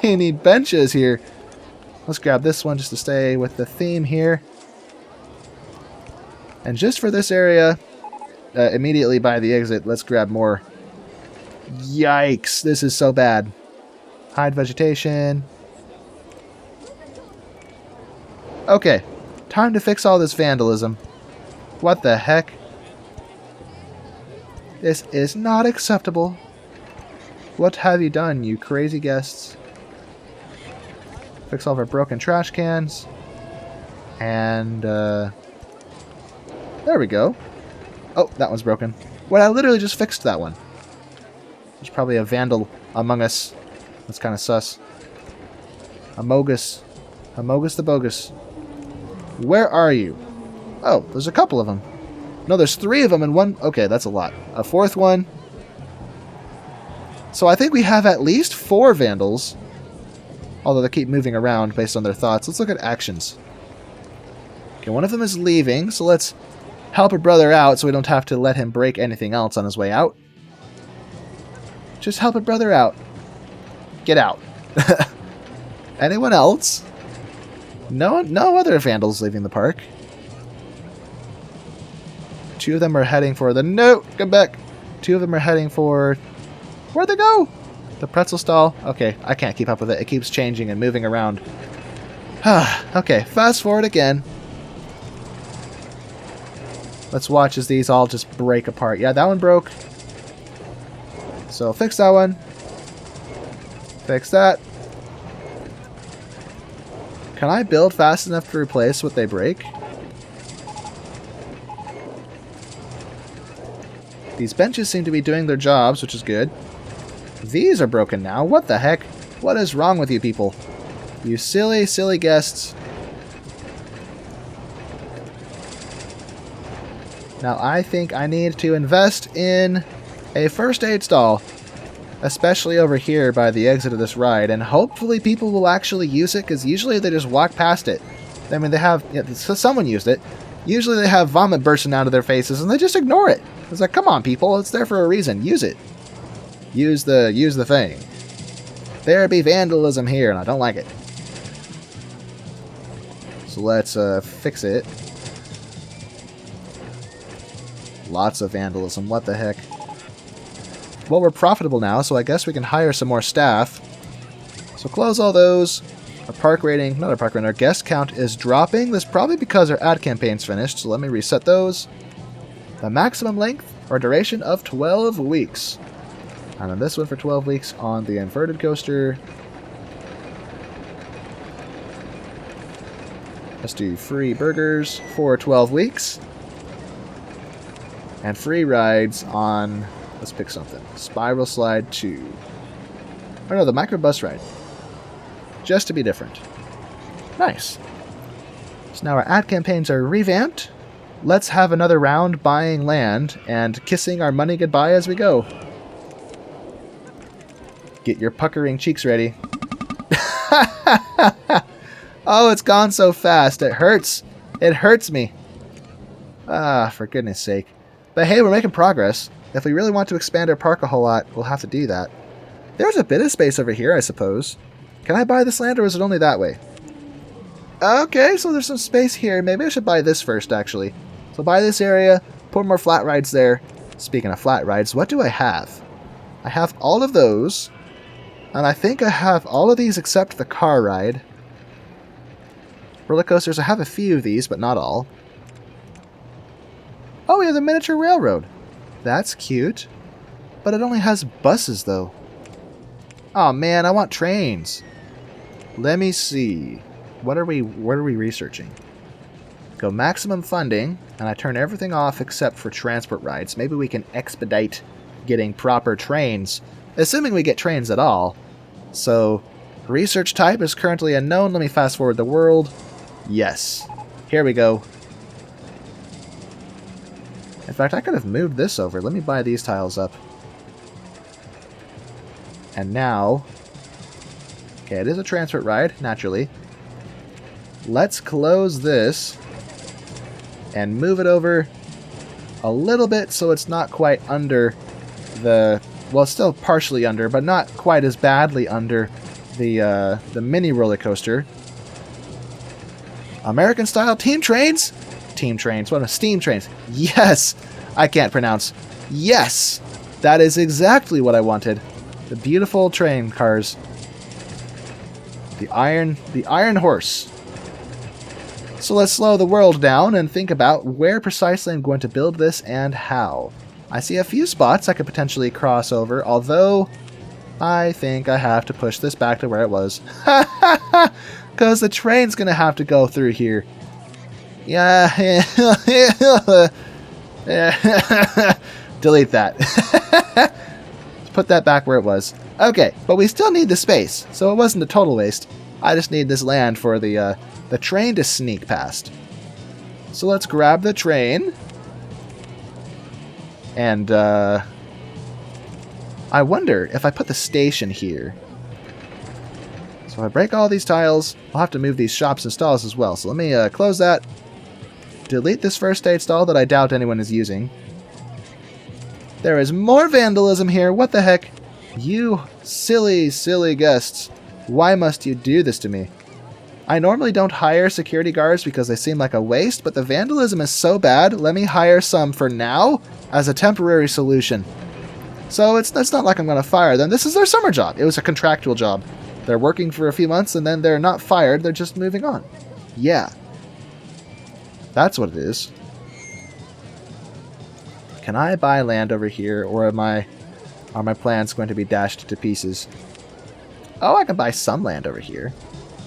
we need benches here. Let's grab this one just to stay with the theme here. And just for this area, immediately by the exit, let's grab more. Yikes, this is so bad. Hide vegetation. Okay, time to fix all this vandalism. What the heck? This is not acceptable. What have you done, you crazy guests? Fix all of our broken trash cans. And, there we go. Oh, that one's broken. Well, I literally just fixed that one. There's probably a vandal among us. That's kind of sus. Amogus. Amogus the bogus. Where are you? Oh, there's a couple of them. No, there's 3 of them in one. Okay, that's a lot. A 4th one. So I think we have at least 4 vandals. Although they keep moving around based on their thoughts. Let's look at actions. Okay, one of them is leaving, so let's help a brother out so we don't have to let him break anything else on his way out. Just help a brother out. Get out. Anyone else? No other vandals leaving the park. 2 of them are heading for the... No! Come back! 2 of them are heading for... Where'd they go? The pretzel stall? Okay, I can't keep up with it. It keeps changing and moving around. Okay, fast forward again. Let's watch as these all just break apart. Yeah, that one broke. So fix that one. Fix that. Can I build fast enough to replace what they break? These benches seem to be doing their jobs, which is good. These are broken now. What the heck? What is wrong with you people? You silly, silly guests. Now I think I need to invest in a first aid stall. Especially over here by the exit of this ride. And hopefully people will actually use it, because usually they just walk past it. I mean, they have... Yeah, so someone used it. Usually they have vomit bursting out of their faces, and they just ignore it. It's like, come on, people. It's there for a reason. Use it. Use the thing. There be vandalism here, and I don't like it. So let's fix it. Lots of vandalism. What the heck? Well, we're profitable now, so I guess we can hire some more staff. So close all those. Our park rating, not our park rating, our guest count is dropping. That's probably because our ad campaign's finished, so let me reset those. The maximum length or duration of 12 weeks. And then this one for 12 weeks on the inverted coaster. Let's do free burgers for 12 weeks. And free rides on... Let's pick something. Spiral Slide 2. Oh no, the microbus ride. Just to be different. Nice. So now our ad campaigns are revamped. Let's have another round buying land and kissing our money goodbye as we go. Get your puckering cheeks ready. Oh, it's gone so fast. It hurts. It hurts me. Ah, for goodness sake. But hey, we're making progress. If we really want to expand our park a whole lot, we'll have to do that. There's a bit of space over here, I suppose. Can I buy this land, or is it only that way? Okay, so there's some space here. Maybe I should buy this first, actually. So buy this area, put more flat rides there. Speaking of flat rides, what do I have? I have all of those. And I think I have all of these except the car ride. Roller coasters, I have a few of these, but not all. Oh, we have the miniature railroad. That's cute. But it only has buses, though. Oh man, I want trains. Let me see. What are we researching? Go maximum funding, and I turn everything off except for transport rides. Maybe we can expedite getting proper trains, assuming we get trains at all. So, research type is currently unknown. Let me fast forward the world. Yes. Here we go. In fact, I could have moved this over. Let me buy these tiles up. And now... Okay, it is a transport ride, naturally. Let's close this and move it over a little bit so it's not quite under the... Well, it's still partially under, but not quite as badly under the mini roller coaster. American-style team trains? Team trains. What? Steam trains. Yes! I can't pronounce. Yes! That is exactly what I wanted. The beautiful train cars. The Iron Horse. So let's slow the world down and think about where precisely I'm going to build this and how. I see a few spots I could potentially cross over, although I think I have to push this back to where it was. Because the train's going to have to go through here. Yeah. Delete that. Let's put that back where it was. Okay, but we still need the space, so it wasn't a total waste. I just need this land for the train to sneak past. So let's grab the train. And, I wonder if I put the station here. So if I break all these tiles, I'll have to move these shops and stalls as well. So let me close that. delete this first state stall that I doubt anyone is using. There is more vandalism here. What the heck? You silly, silly guests. Why must you do this to me? I normally don't hire security guards because they seem like a waste, but the vandalism is so bad, let me hire some for now as a temporary solution. So it's not like I'm going to fire them. This is their summer job. It was a contractual job. They're working for a few months and then they're not fired. They're just moving on. Yeah. That's what it is. Can I buy land over here, or are my plans going to be dashed to pieces? Oh, I can buy some land over here.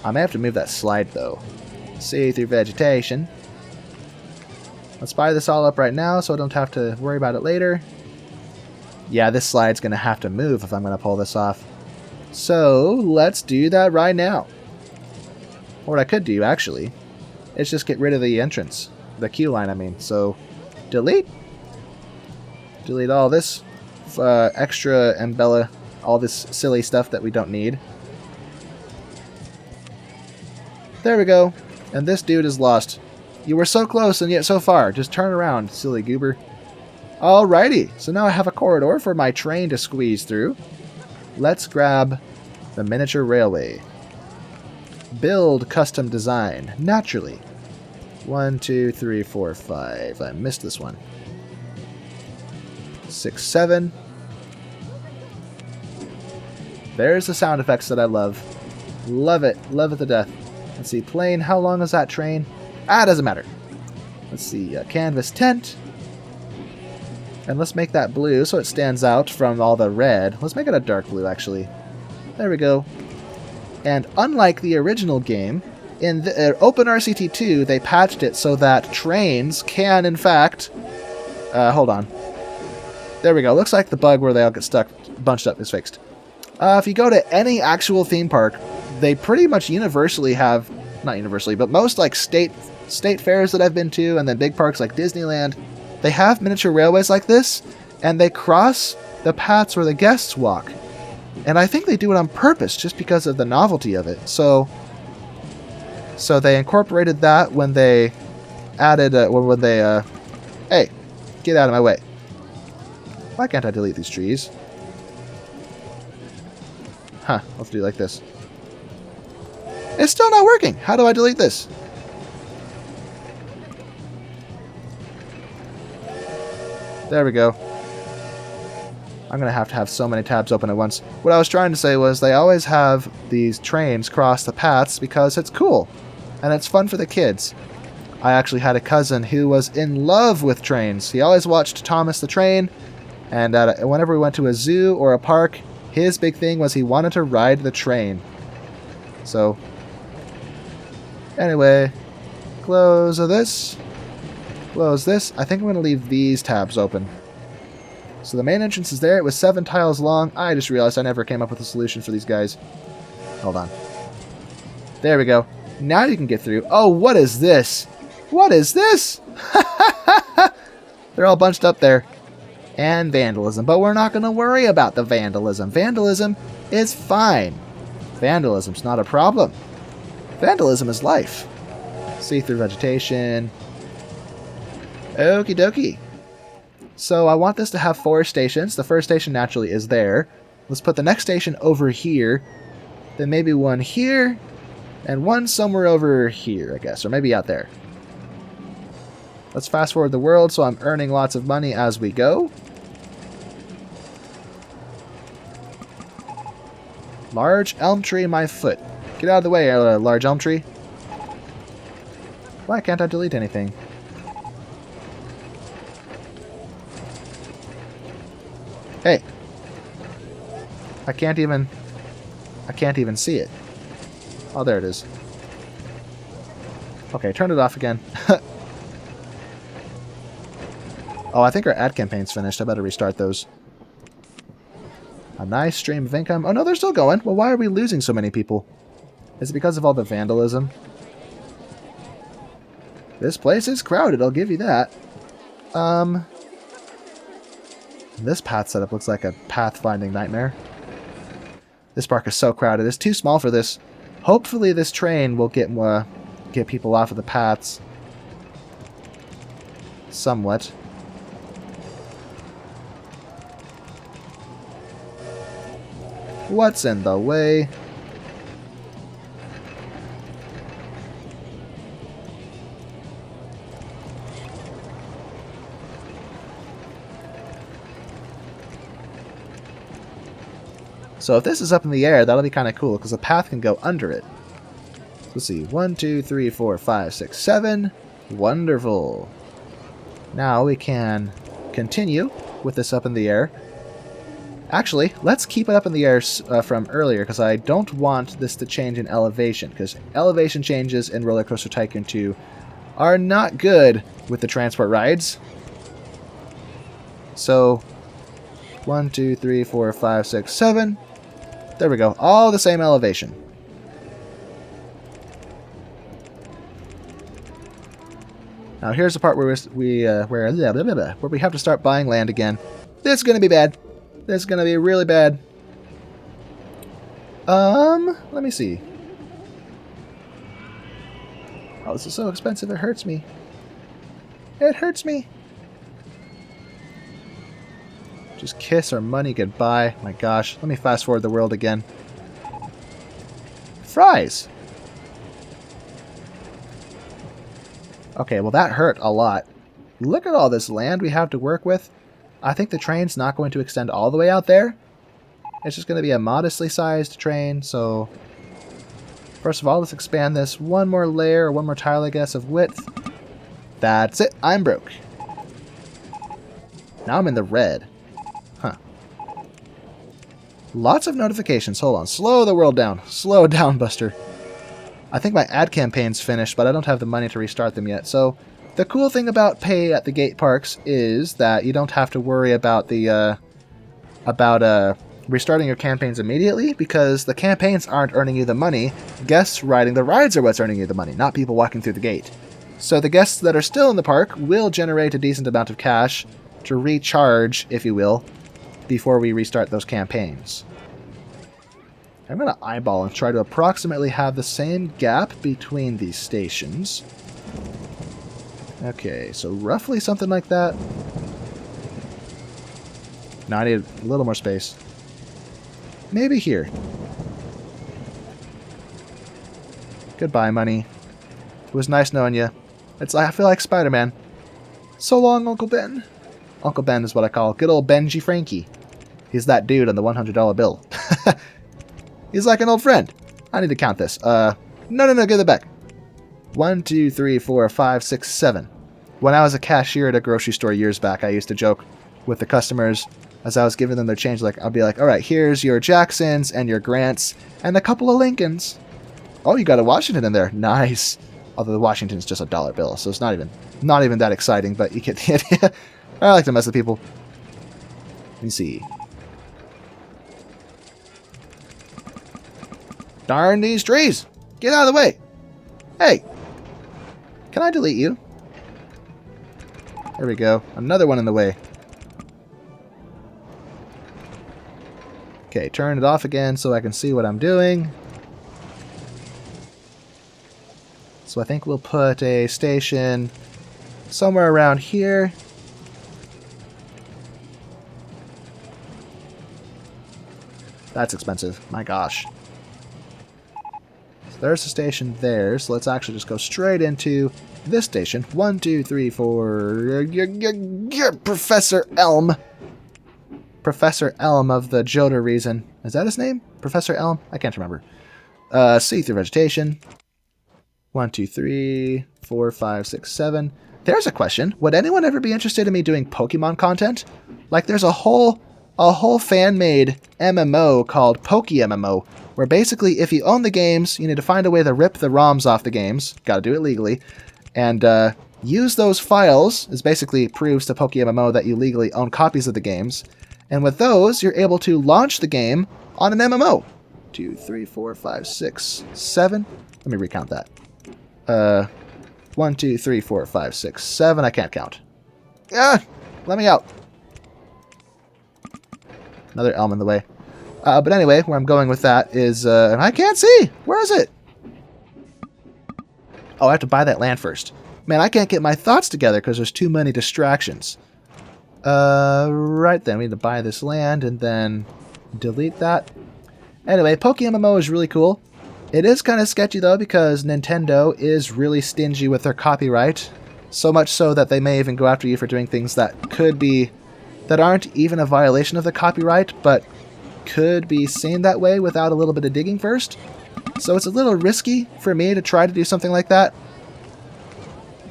I may have to move that slide, though. See through vegetation. Let's buy this all up right now so I don't have to worry about it later. Yeah, this slide's going to have to move if I'm going to pull this off. So, let's do that right now. What I could do, actually, is just get rid of the entrance. The queue line, I mean. So, delete. Delete all this extra embella, all this silly stuff that we don't need. There we go. And this dude is lost. You were so close and yet so far. Just turn around, silly goober. Alrighty. So now I have a corridor for my train to squeeze through. Let's grab the miniature railway. Build custom design. Naturally. 1, 2, 3, 4, 5. I missed this one. 6, 7. There's the sound effects that I love. Love it. Love it to death. Let's see. Plane. How long is that train? Ah, doesn't matter. Let's see. Canvas tent. And let's make that blue so it stands out from all the red. Let's make it a dark blue, actually. There we go. And unlike the original game, in the Open RCT2, they patched it so that trains can, in fact... hold on. There we go. Looks like the bug where they all get stuck, bunched up, is fixed. If you go to any actual theme park, they pretty much universally have... Not universally, but most like state fairs that I've been to, and then big parks like Disneyland, they have miniature railways like this, and they cross the paths where the guests walk. And I think they do it on purpose, just because of the novelty of it. So they incorporated that when they added... hey, get out of my way. Why can't I delete these trees? Huh, let's do it like this. It's still not working. How do I delete this? There we go. I'm going to have so many tabs open at once. What I was trying to say was they always have these trains cross the paths because it's cool. And it's fun for the kids. I actually had a cousin who was in love with trains. He always watched Thomas the Train. And whenever we went to a zoo or a park, his big thing was he wanted to ride the train. So, anyway, close this. Close this. I think I'm going to leave these tabs open. So the main entrance is there. It was 7 tiles long. I just realized I never came up with a solution for these guys. Hold on. There we go. Now you can get through. Oh, what is this? What is this? They're all bunched up there. And vandalism. But we're not going to worry about the vandalism. Vandalism is fine. Vandalism's not a problem. Vandalism is life. See-through vegetation. Okie dokie. So I want this to have 4 stations. The first station naturally is there. Let's put the next station over here. Then maybe one here. And one somewhere over here, I guess. Or maybe out there. Let's fast forward the world so I'm earning lots of money as we go. Large elm tree in my foot. Get out of the way, large elm tree. Why can't I delete anything? Hey. I can't even see it. Oh, there it is. Okay, turn it off again. Oh, I think our ad campaign's finished. I better restart those. A nice stream of income. Oh, no, they're still going. Well, why are we losing so many people? Is it because of all the vandalism? This place is crowded, I'll give you that. This path setup looks like a pathfinding nightmare. This park is so crowded. It's too small for this. Hopefully this train will get people off of the paths. somewhat. What's in the way? So if this is up in the air, that'll be kind of cool, because the path can go under it. Let's see. 1, 2, 3, 4, 5, 6, 7. Wonderful. Now we can continue with this up in the air. Actually, let's keep it up in the air from earlier, because I don't want this to change in elevation, because elevation changes in RollerCoaster Tycoon 2 are not good with the transport rides. So, 1, 2, 3, 4, 5, 6, 7. There we go. All the same elevation. Now here's the part where we have to start buying land again. This is going to be bad. This is going to be really bad. Let me see. Oh, this is so expensive. It hurts me. It hurts me. Just kiss our money goodbye. My gosh. Let me fast forward the world again. Fries. Okay, well that hurt a lot. Look at all this land we have to work with. I think the train's not going to extend all the way out there. It's just going to be a modestly sized train, so... First of all, let's expand this one more layer, or one more tile, I guess, of width. That's it. I'm broke. Now I'm in the red. Huh. Lots of notifications. Hold on. Slow the world down. Slow down, Buster. I think my ad campaign's finished, but I don't have the money to restart them yet. So the cool thing about pay at the gate parks is that you don't have to worry about the restarting your campaigns immediately, because the campaigns aren't earning you the money. Guests riding the rides are what's earning you the money, not people walking through the gate. So the guests that are still in the park will generate a decent amount of cash to recharge, if you will, before we restart those campaigns. I'm going to eyeball and try to approximately have the same gap between these stations. Okay, so roughly something like that. Now I need a little more space. Maybe here. Goodbye, money. It was nice knowing you. I feel like Spider-Man. So long, Uncle Ben. Uncle Ben is what I call good old Benji Frankie. He's that dude on the $100 bill. He's like an old friend. I need to count this. No, give it back. 1, 2, 3, 4, 5, 6, 7. When I was a cashier at a grocery store years back, I used to joke with the customers as I was giving them their change. Like, I'll be like, all right, here's your Jacksons and your Grants and a couple of Lincolns. Oh, you got a Washington in there. Nice. Although the Washington's just a dollar bill, so it's not even that exciting, but you get the idea. I like to mess with people. Let me see. Darn these trees! Get out of the way! Hey! Can I delete you? There we go. Another one in the way. Okay, turn it off again so I can see what I'm doing. So I think we'll put a station somewhere around here. That's expensive. My gosh. There's a station there, so let's actually just go straight into this station. 1, 2, 3, 4... Professor Elm. Professor Elm of the Joda reason. Is that his name? Professor Elm? I can't remember. See through vegetation. 1, 2, 3, 4, 5, 6, 7. There's a question. Would anyone ever be interested in me doing Pokemon content? Like, there's a whole fan-made MMO called PokeMMO, where basically if you own the games, you need to find a way to rip the ROMs off the games. Gotta do it legally. And use those files as basically proves to PokeMMO that you legally own copies of the games. And with those, you're able to launch the game on an MMO. 2, 3, 4, 5, 6, 7. Let me recount that. 1, 2, 3, 4, 5, 6, 7. I can't count. Ah! Let me out. Another elm in the way. But anyway, where I'm going with that is... I can't see! Where is it? Oh, I have to buy that land first. Man, I can't get my thoughts together because there's too many distractions. Right then, we need to buy this land and then delete that. Anyway, PokeMMO is really cool. It is kind of sketchy though because Nintendo is really stingy with their copyright. So much so that they may even go after you for doing things that aren't even a violation of the copyright, but could be seen that way without a little bit of digging first. So it's a little risky for me to try to do something like that.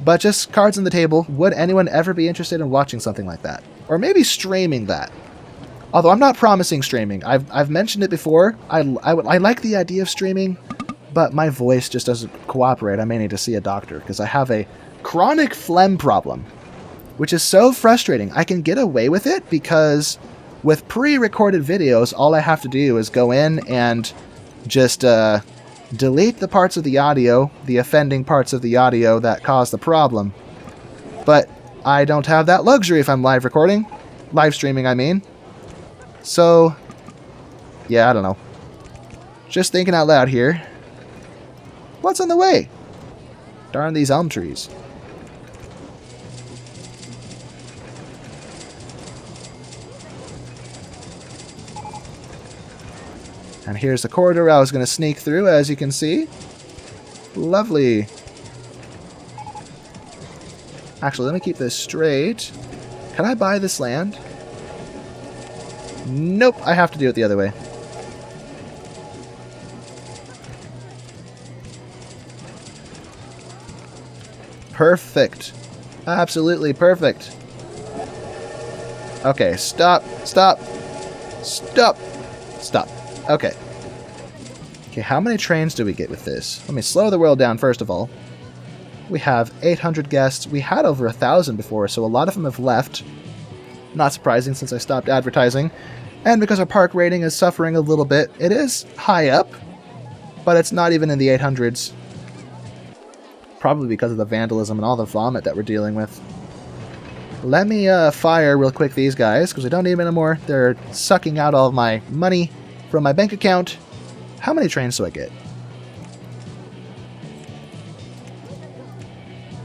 But just cards on the table, would anyone ever be interested in watching something like that? Or maybe streaming that? Although I'm not promising streaming. I've mentioned it before. I like the idea of streaming, but my voice just doesn't cooperate. I may need to see a doctor because I have a chronic phlegm problem, which is so frustrating. I can get away with it because with pre-recorded videos, all I have to do is go in and just delete the parts of the audio, the offending parts of the audio that cause the problem. But I don't have that luxury if I'm live streaming, I mean. So, yeah, I don't know. Just thinking out loud here. What's in the way? Darn these elm trees. And here's the corridor I was going to sneak through, as you can see. Lovely. Actually, let me keep this straight. Can I buy this land? Nope, I have to do it the other way. Perfect. Absolutely perfect. Okay, stop, stop, stop, stop. Okay. Okay, how many trains do we get with this? Let me slow the world down first of all. We have 800 guests. We had over 1,000 before, so a lot of them have left. Not surprising since I stopped advertising. And because our park rating is suffering a little bit, it is high up, but it's not even in the 800s. Probably because of the vandalism and all the vomit that we're dealing with. Let me fire real quick these guys, because we don't need them anymore. They're sucking out all of my money from my bank account. How many trains do I get?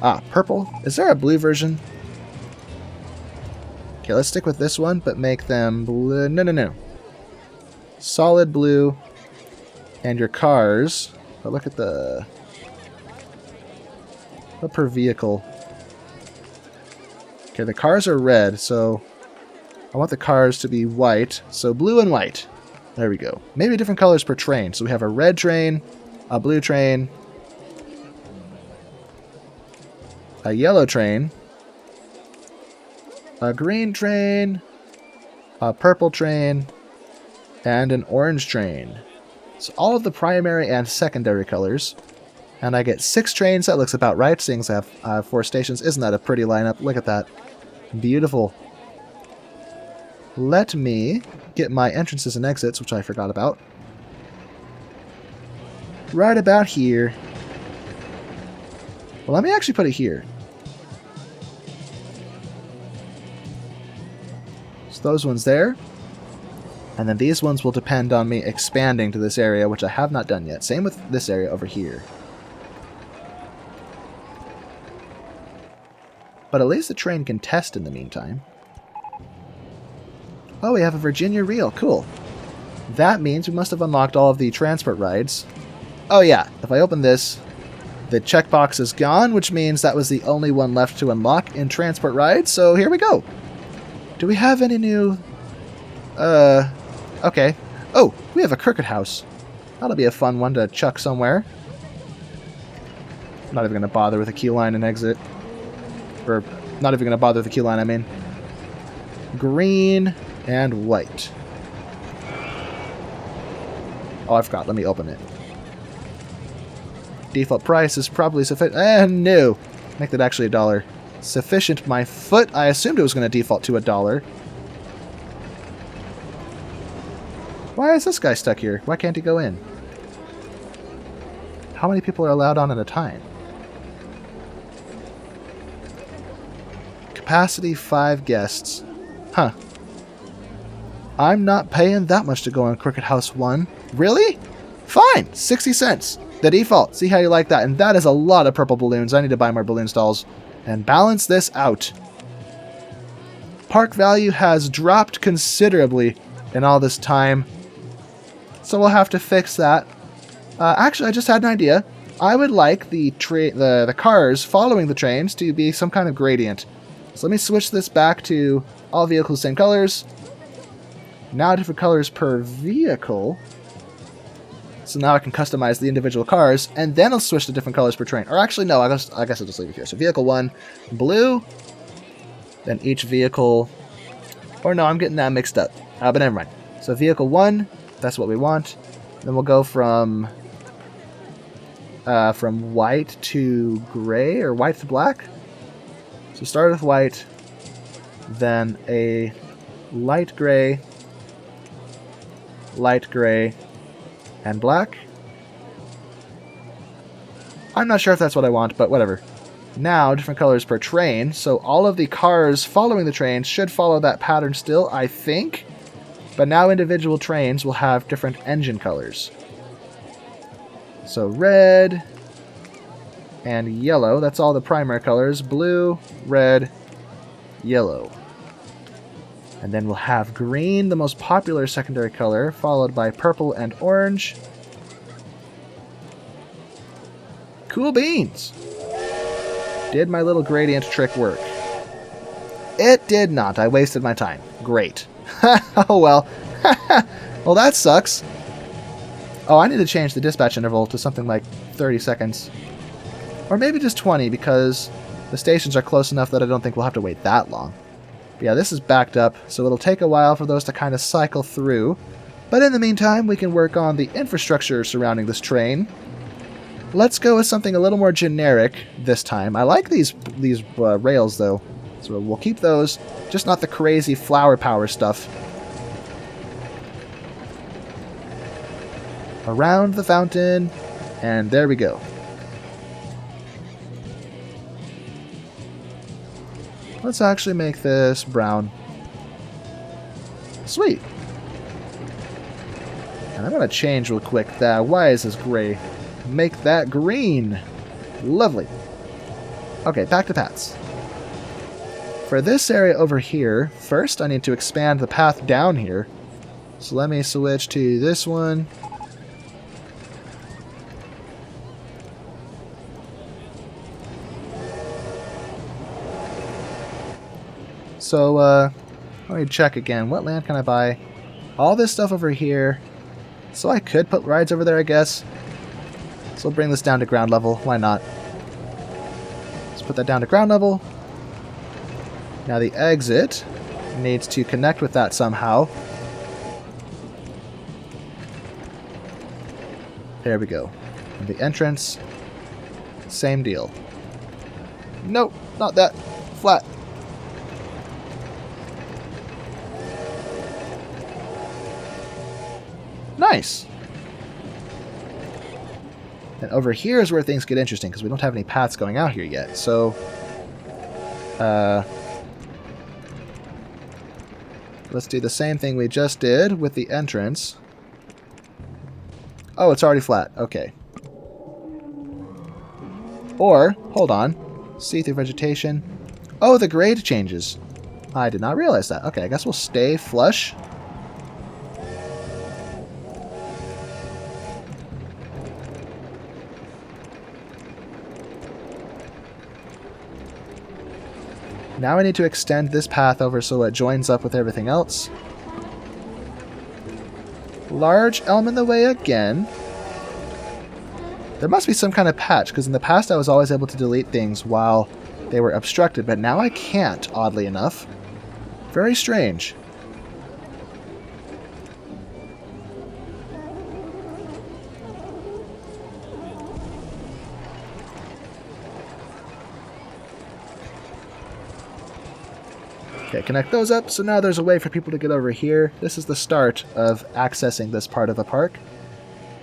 Ah, purple. Is there a blue version? Okay, let's stick with this one, but make them blue. No. Solid blue. And your cars. But look at the... What per vehicle? Okay, the cars are red, so I want the cars to be white. So blue and white. There we go. Maybe different colors per train. So we have a red train, a blue train, a yellow train, a green train, a purple train, and an orange train. So all of the primary and secondary colors. And I get 6 trains. That looks about right, seeing as I have 4 stations. Isn't that a pretty lineup? Look at that. Beautiful. Let me get my entrances and exits, which I forgot about. Right about here. Well, let me actually put it here. So those ones there. And then these ones will depend on me expanding to this area, which I have not done yet. Same with this area over here. But at least the train can test in the meantime. Oh, we have a Virginia reel. Cool. That means we must have unlocked all of the transport rides. Oh yeah, if I open this, the checkbox is gone, which means that was the only one left to unlock in transport rides, so here we go. Do we have any new... Okay. Oh, we have a Cricket House. That'll be a fun one to chuck somewhere. I'm not even going to bother with a queue line and exit. Or, not even going to bother with the queue line, I mean. Green and white. Oh, I forgot. Let me open it. Default price is probably sufficient. No. Make that actually $1. Sufficient my foot. I assumed it was going to default to $1. Why is this guy stuck here? Why can't he go in? How many people are allowed on at a time? Capacity 5 guests. Huh. I'm not paying that much to go on Cricket House 1. Really? Fine. 60 cents. The default. See how you like that. And that is a lot of purple balloons. I need to buy more balloon stalls and balance this out. Park value has dropped considerably in all this time. So we'll have to fix that. Actually, I just had an idea. I would like the cars following the trains to be some kind of gradient. So let me switch this back to all vehicles same colors. Now different colors per vehicle. So now I can customize the individual cars, and then I'll switch to different colors per train. Or actually, no, I guess I'll just leave it here. So vehicle 1, blue. Then each vehicle... Or no, I'm getting that mixed up. But never mind. So vehicle 1, that's what we want. Then we'll go from white to gray, or white to black. So start with white, then a light gray, and black. I'm not sure if that's what I want, but whatever. Now, different colors per train, so all of the cars following the train should follow that pattern still, I think. But now individual trains will have different engine colors. So red and yellow, that's all the primary colors. Blue, red, yellow. And then we'll have green, the most popular secondary color, followed by purple and orange. Cool beans! Did my little gradient trick work? It did not. I wasted my time. Great. Oh well. Well, that sucks. Oh, I need to change the dispatch interval to something like 30 seconds. Or maybe just 20, because the stations are close enough that I don't think we'll have to wait that long. But yeah, this is backed up, so it'll take a while for those to kind of cycle through. But in the meantime, we can work on the infrastructure surrounding this train. Let's go with something a little more generic this time. I like these rails, though. So we'll keep those, just not the crazy flower power stuff. Around the fountain, and there we go. Let's actually make this brown. Sweet. And I'm going to change real quick that. Why is this gray? Make that green. Lovely. Okay, back to paths. For this area over here, first I need to expand the path down here. So let me switch to this one. So, let me check again. What land can I buy? All this stuff over here. So I could put rides over there, I guess. So we'll bring this down to ground level. Why not? Let's put that down to ground level. Now the exit needs to connect with that somehow. There we go. And the entrance, same deal. Nope, not that. Flat. Nice. And over here is where things get interesting, because we don't have any paths going out here yet. So, let's do the same thing we just did with the entrance. Oh, it's already flat. Okay. Or, hold on. See through vegetation. Oh, the grade changes. I did not realize that. Okay, I guess we'll stay flush. Now I need to extend this path over so it joins up with everything else. Large elm in the way again. There must be some kind of patch, because in the past I was always able to delete things while they were obstructed, but now I can't, oddly enough. Very strange. Okay, connect those up, so now there's a way for people to get over here. This is the start of accessing this part of the park.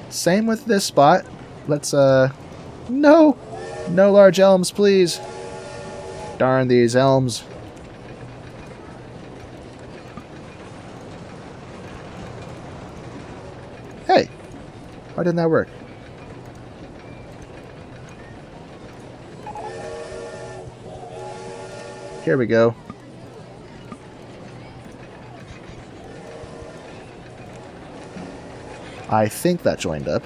Same with this spot. Let's, no! No large elms, please! Darn these elms. Hey! Why didn't that work? Here we go. I think that joined up.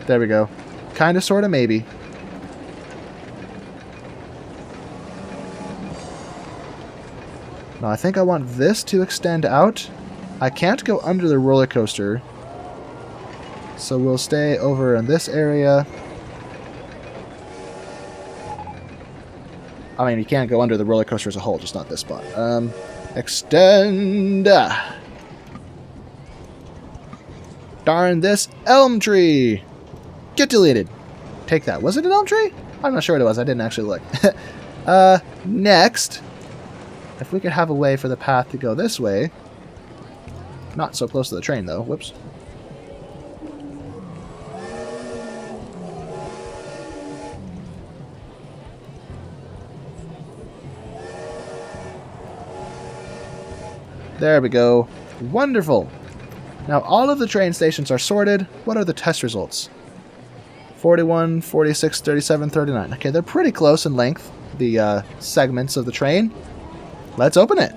There we go. Kinda, sorta, maybe. Now I think I want this to extend out. I can't go under the roller coaster. So we'll stay over in this area. I mean, you can't go under the roller coaster as a whole, just not this spot. Extend! Darn this elm tree! Get deleted! Take that. Was it an elm tree? I'm not sure what it was. I didn't actually look. Next. If we could have a way for the path to go this way. Not so close to the train, though. Whoops. There we go. Wonderful. Now all of the train stations are sorted. What are the test results? 41, 46, 37, 39. Okay, they're pretty close in length, the segments of the train. Let's open it.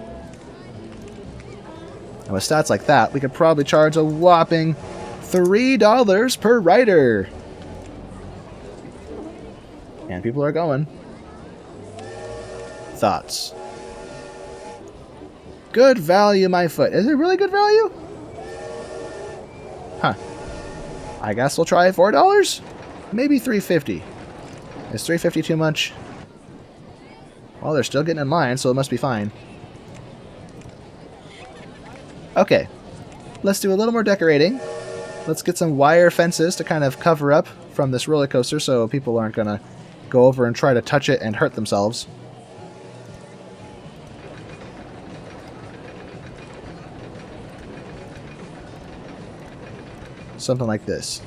And with stats like that, we could probably charge a whopping $3 per rider. And people are going. Thoughts? Good value, my foot. Is it really good value? Huh. I guess we'll try $4? Maybe $3.50. Is $3.50 too much? Well, they're still getting in line, so it must be fine. Okay. Let's do a little more decorating. Let's get some wire fences to kind of cover up from this roller coaster so people aren't going to go over and try to touch it and hurt themselves. Something like this.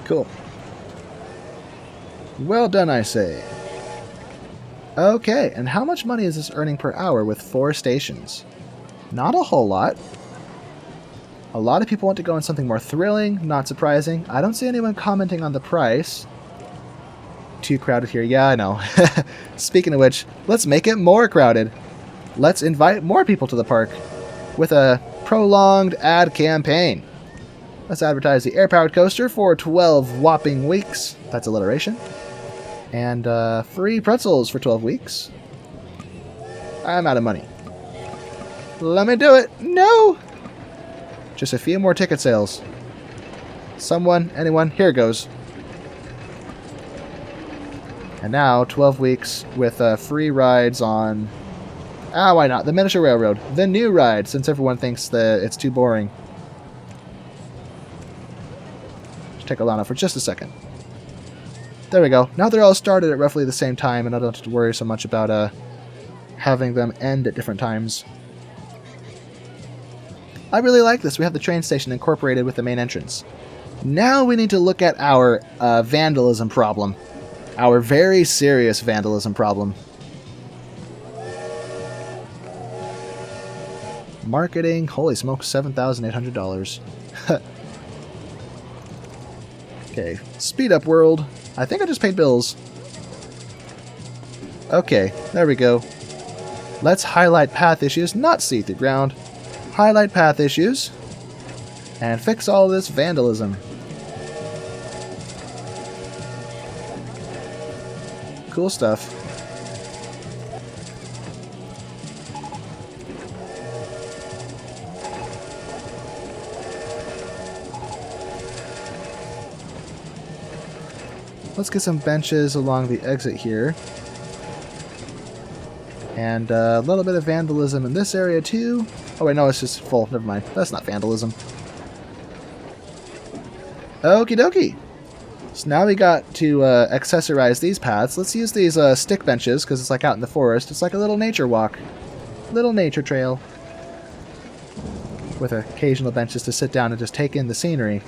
Cool. Well done, I say. Okay, and how much money is this earning per hour with 4 stations? Not a whole lot. A lot of people want to go on something more thrilling, not surprising. I don't see anyone commenting on the price. Too crowded here. Yeah, I know. Speaking of which, let's make it more crowded. Let's invite more people to the park with a prolonged ad campaign. Let's advertise the air-powered coaster for 12 whopping weeks. That's alliteration. And free pretzels for 12 weeks. I'm out of money. Let me do it. No! Just a few more ticket sales. Someone, anyone, here goes. And now, 12 weeks with free rides on... Ah, why not? The Miniature Railroad. The new ride, since everyone thinks that it's too boring. Take Alana for just a second. There we go. Now they're all started at roughly the same time, and I don't have to worry so much about having them end at different times. I really like this. We have the train station incorporated with the main entrance. Now we need to look at our vandalism problem. Our very serious vandalism problem. Marketing. Holy smokes, $7,800. Okay, speed up world. I think I just paid bills. Okay, there we go. Let's highlight path issues, not see through ground. Highlight path issues. And fix all this vandalism. Cool stuff. Let's get some benches along the exit here. And a little bit of vandalism in this area too. Oh wait, no, it's just full. Never mind. That's not vandalism. Okie dokie. So now we got to accessorize these paths. Let's use these stick benches because it's like out in the forest. It's like a little nature walk. Little nature trail. With occasional benches to sit down and just take in the scenery.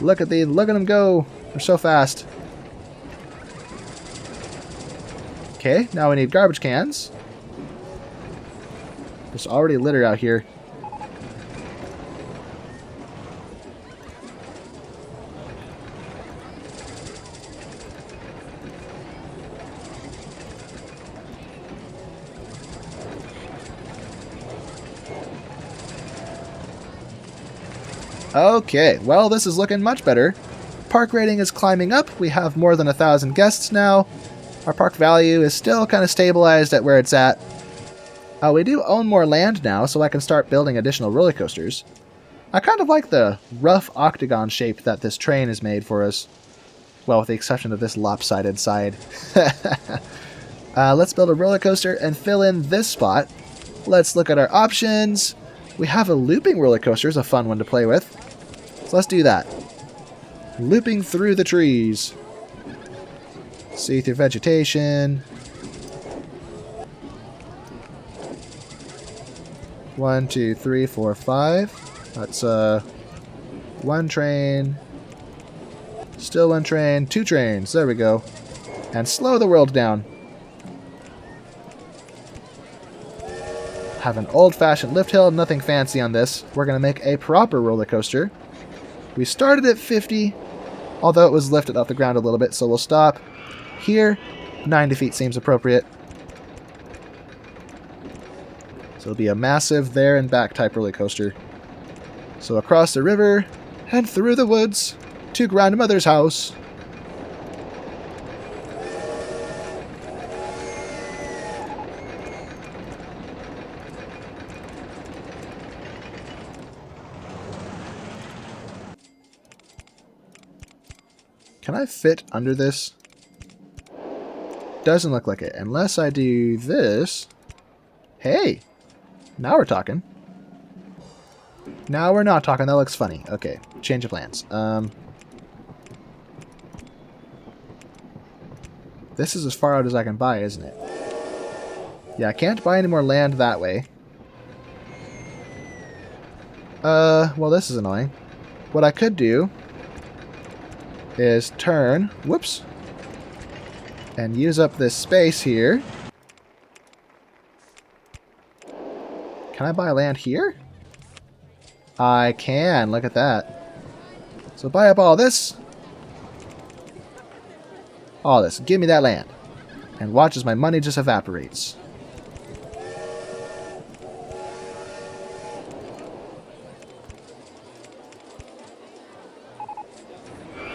Look at them go. They're so fast. Okay, now we need garbage cans. There's already litter out here. Okay, well, this is looking much better. Park rating is climbing up. We have more than 1,000 guests now. Our park value is still kind of stabilized at where it's at. We do own more land now, so I can start building additional roller coasters. I kind of like the rough octagon shape that this train is made for us. Well, with the exception of this lopsided side. Let's build a roller coaster and fill in this spot. Let's look at our options. We have a looping roller coaster, is a fun one to play with. So let's do that. Looping through the trees. See through vegetation. 1, 2, 3, 4, 5. That's one train. Still one train. 2 trains. There we go. And slow the world down. Have an old-fashioned lift hill. Nothing fancy on this. We're going to make a proper roller coaster. We started at 50, although it was lifted off the ground a little bit, so we'll stop here. 90 feet seems appropriate. So it'll be a massive there and back type roller coaster. So across the river and through the woods to grandmother's house. Can I fit under this? Doesn't look like it. Unless I do this. Hey! Now we're talking. Now we're not talking. That looks funny. Okay. Change of plans. This is as far out as I can buy, isn't it? Yeah, I can't buy any more land that way. Well, this is annoying. What I could do is turn, whoops, and use up this space here. Can I buy land here? I can, look at that. So buy up all this. All this, give me that land. And watch as my money just evaporates.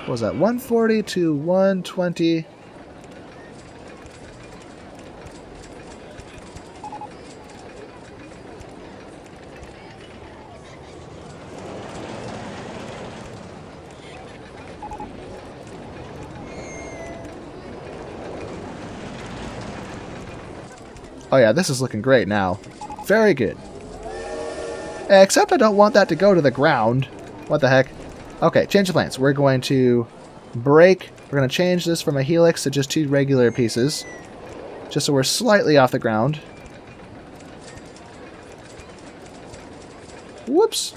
What was that? 140 to 120. Oh yeah, this is looking great now. Very good. Except I don't want that to go to the ground. What the heck? Okay, change of plans. We're going to break. We're going to change this from a helix to just 2 regular pieces. Just so we're slightly off the ground. Whoops.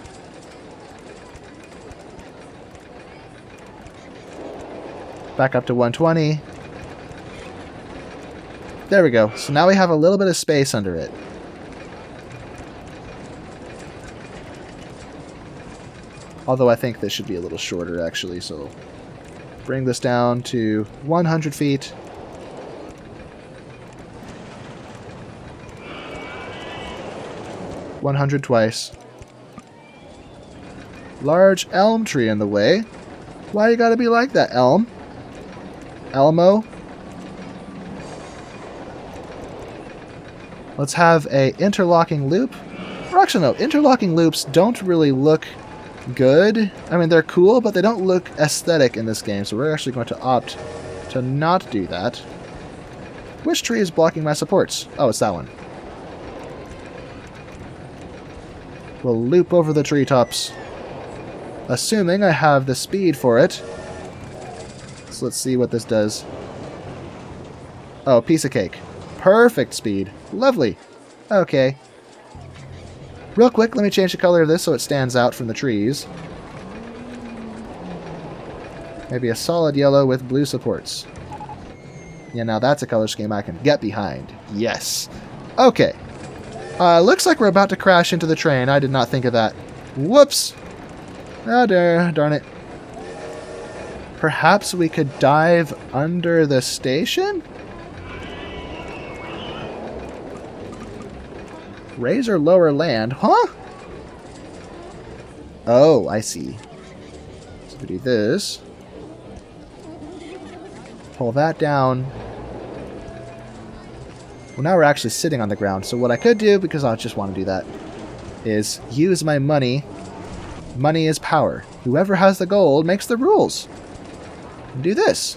Back up to 120. There we go. So now we have a little bit of space under it. Although I think this should be a little shorter, actually, so bring this down to 100 feet. 100 twice. Large elm tree in the way. Why you gotta be like that, Elm? Elmo? Let's have a interlocking loop. Or actually, no, interlocking loops don't really look good. I mean, they're cool, but they don't look aesthetic in this game, so we're actually going to opt to not do that. Which tree is blocking my supports? Oh, it's that one. We'll loop over the treetops, assuming I have the speed for it. So let's see what this does. Oh, piece of cake. Perfect speed. Lovely. Okay. Real quick, let me change the color of this so it stands out from the trees. Maybe a solid yellow with blue supports. Yeah, now that's a color scheme I can get behind. Yes. Okay. Looks like we're about to crash into the train. I did not think of that. Whoops. Oh, darn it. Perhaps we could dive under the station? Raise or lower land? Huh? Oh, I see. So we do this. Pull that down. Well, now we're actually sitting on the ground. So what I could do, because I just want to do that, is use my money. Money is power. Whoever has the gold makes the rules. And do this.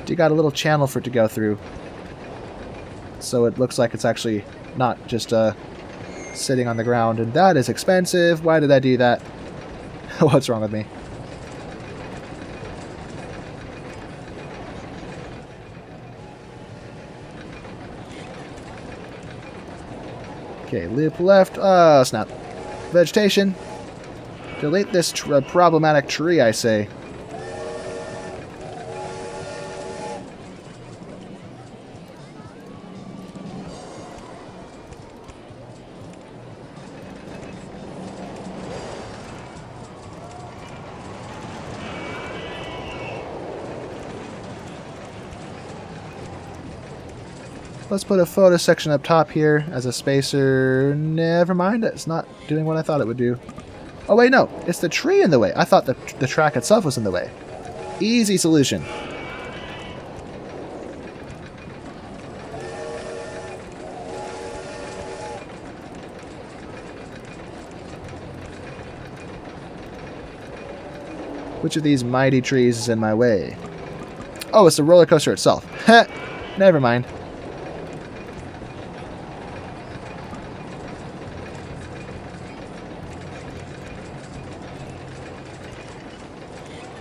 You got a little channel for it to go through. So it looks like it's actually not just sitting on the ground. And that is expensive. Why did I do that? What's wrong with me? Okay, loop left. Oh, snap. Vegetation. Delete this problematic tree, I say. Let's put a photo section up top here as a spacer. Never mind, it's not doing what I thought it would do. Oh wait, no, it's the tree in the way. I thought the track itself was in the way. Easy solution. Which of these mighty trees is in my way? Oh, it's the roller coaster itself. Heh, never mind.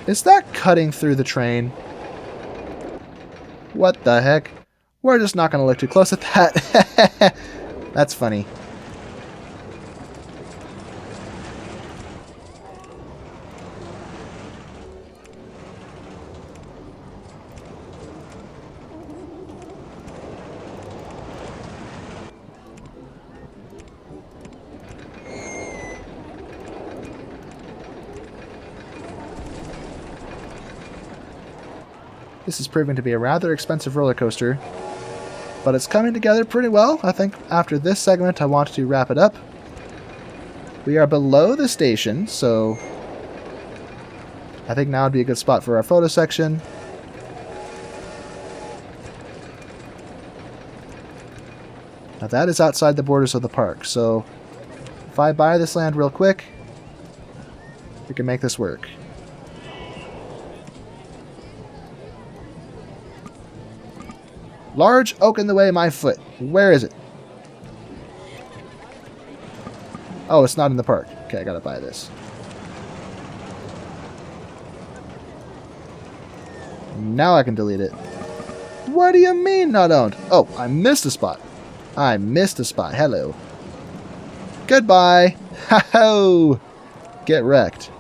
Is that cutting through the train? What the heck? We're just not going to look too close at that. That's funny. This is proving to be a rather expensive roller coaster, but it's coming together pretty well. I think after this segment I want to wrap it up. We are below the station, so I think now would be a good spot for our photo section. Now that is outside the borders of the park, so if I buy this land real quick, we can make this work. Large oak in the way, my foot. Where is it? Oh, it's not in the park. Okay, I gotta buy this. Now I can delete it. What do you mean not owned? Oh, I missed a spot. I missed a spot. Hello. Goodbye. Ha-ho! Get wrecked.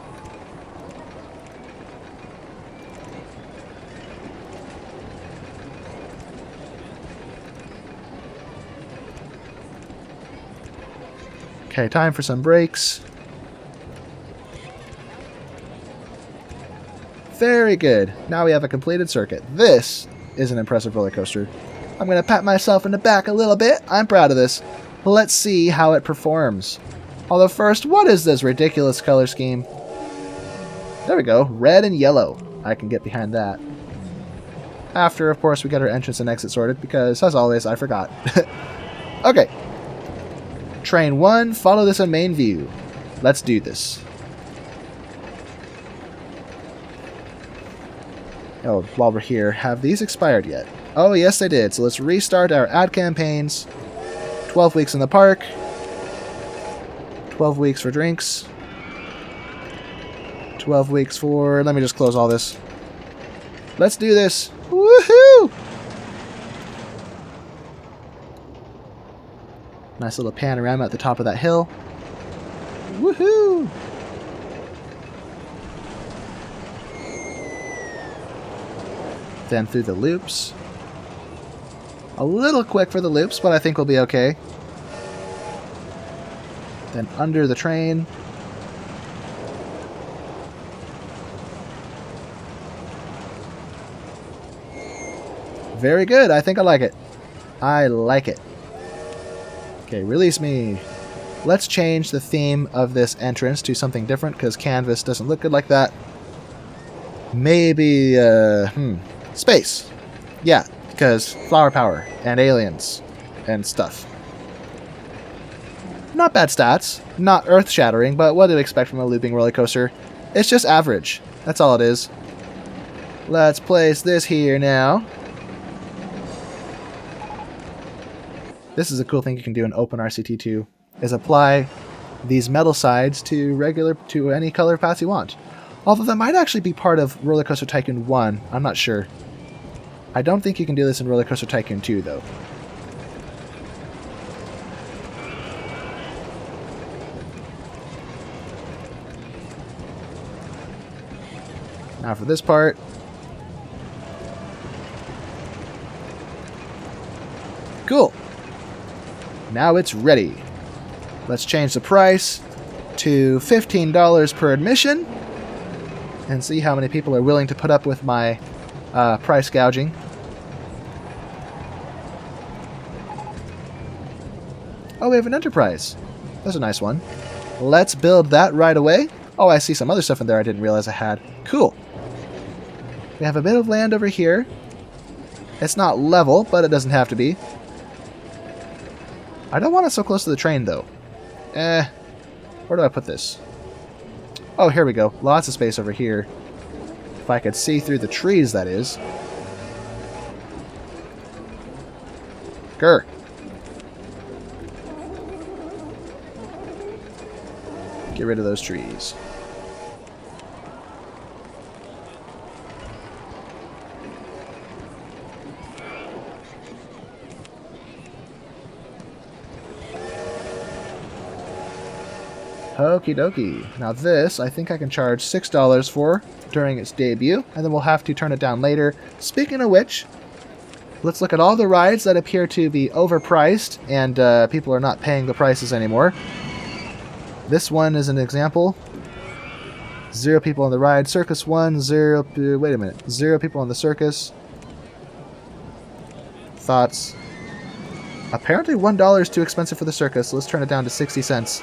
Okay, time for some brakes. Very good. Now we have a completed circuit. This is an impressive roller coaster. I'm going to pat myself in the back a little bit. I'm proud of this. Let's see how it performs. Although first, what is this ridiculous color scheme? There we go. Red and yellow. I can get behind that. After, of course, we get our entrance and exit sorted because, as always, I forgot. Okay. Train 1, follow this in main view. Let's do this. Oh, while we're here, have these expired yet? Oh, yes, they did. So let's restart our ad campaigns. 12 weeks in the park. 12 weeks for drinks. 12 weeks for... Let me just close all this. Let's do this. Woohoo! Nice little panorama at the top of that hill. Woohoo! Then through the loops. A little quick for the loops, but I think we'll be okay. then under the train. Very good. I think I like it. I like it. Okay, release me. Let's change the theme of this entrance to something different because canvas doesn't look good like that. Maybe, space. Yeah, because flower power and aliens and stuff. Not bad stats. Not earth-shattering, but what do you expect from a looping roller coaster? It's just average. That's all it is. Let's place this here now. This is a cool thing you can do in Open RCT2, is apply these metal sides to any color paths you want. Although that might actually be part of RollerCoaster Tycoon 1, I'm not sure. I don't think you can do this in RollerCoaster Tycoon 2, though. Now for this part. Cool. Now it's ready. Let's change the price to $15 per admission and see how many people are willing to put up with my price gouging. Oh, we have an enterprise. That's a nice one. Let's build that right away. Oh, I see some other stuff in there I didn't realize I had. Cool. We have a bit of land over here. It's not level, but it doesn't have to be. I don't want it so close to the train, though. Where do I put this? Oh, here we go. Lots of space over here. If I could see through the trees, that is. Grr. Get rid of those trees. Okie dokie. Now this, I think I can charge $6 for during its debut, and then we'll have to turn it down later. Speaking of which, let's look at all the rides that appear to be overpriced, and people are not paying the prices anymore. This one is an example. 0 people on the ride. Circus 1, 0... wait a minute. 0 people on the circus. Thoughts? Apparently $1 is too expensive for the circus, so let's turn it down to 60 cents.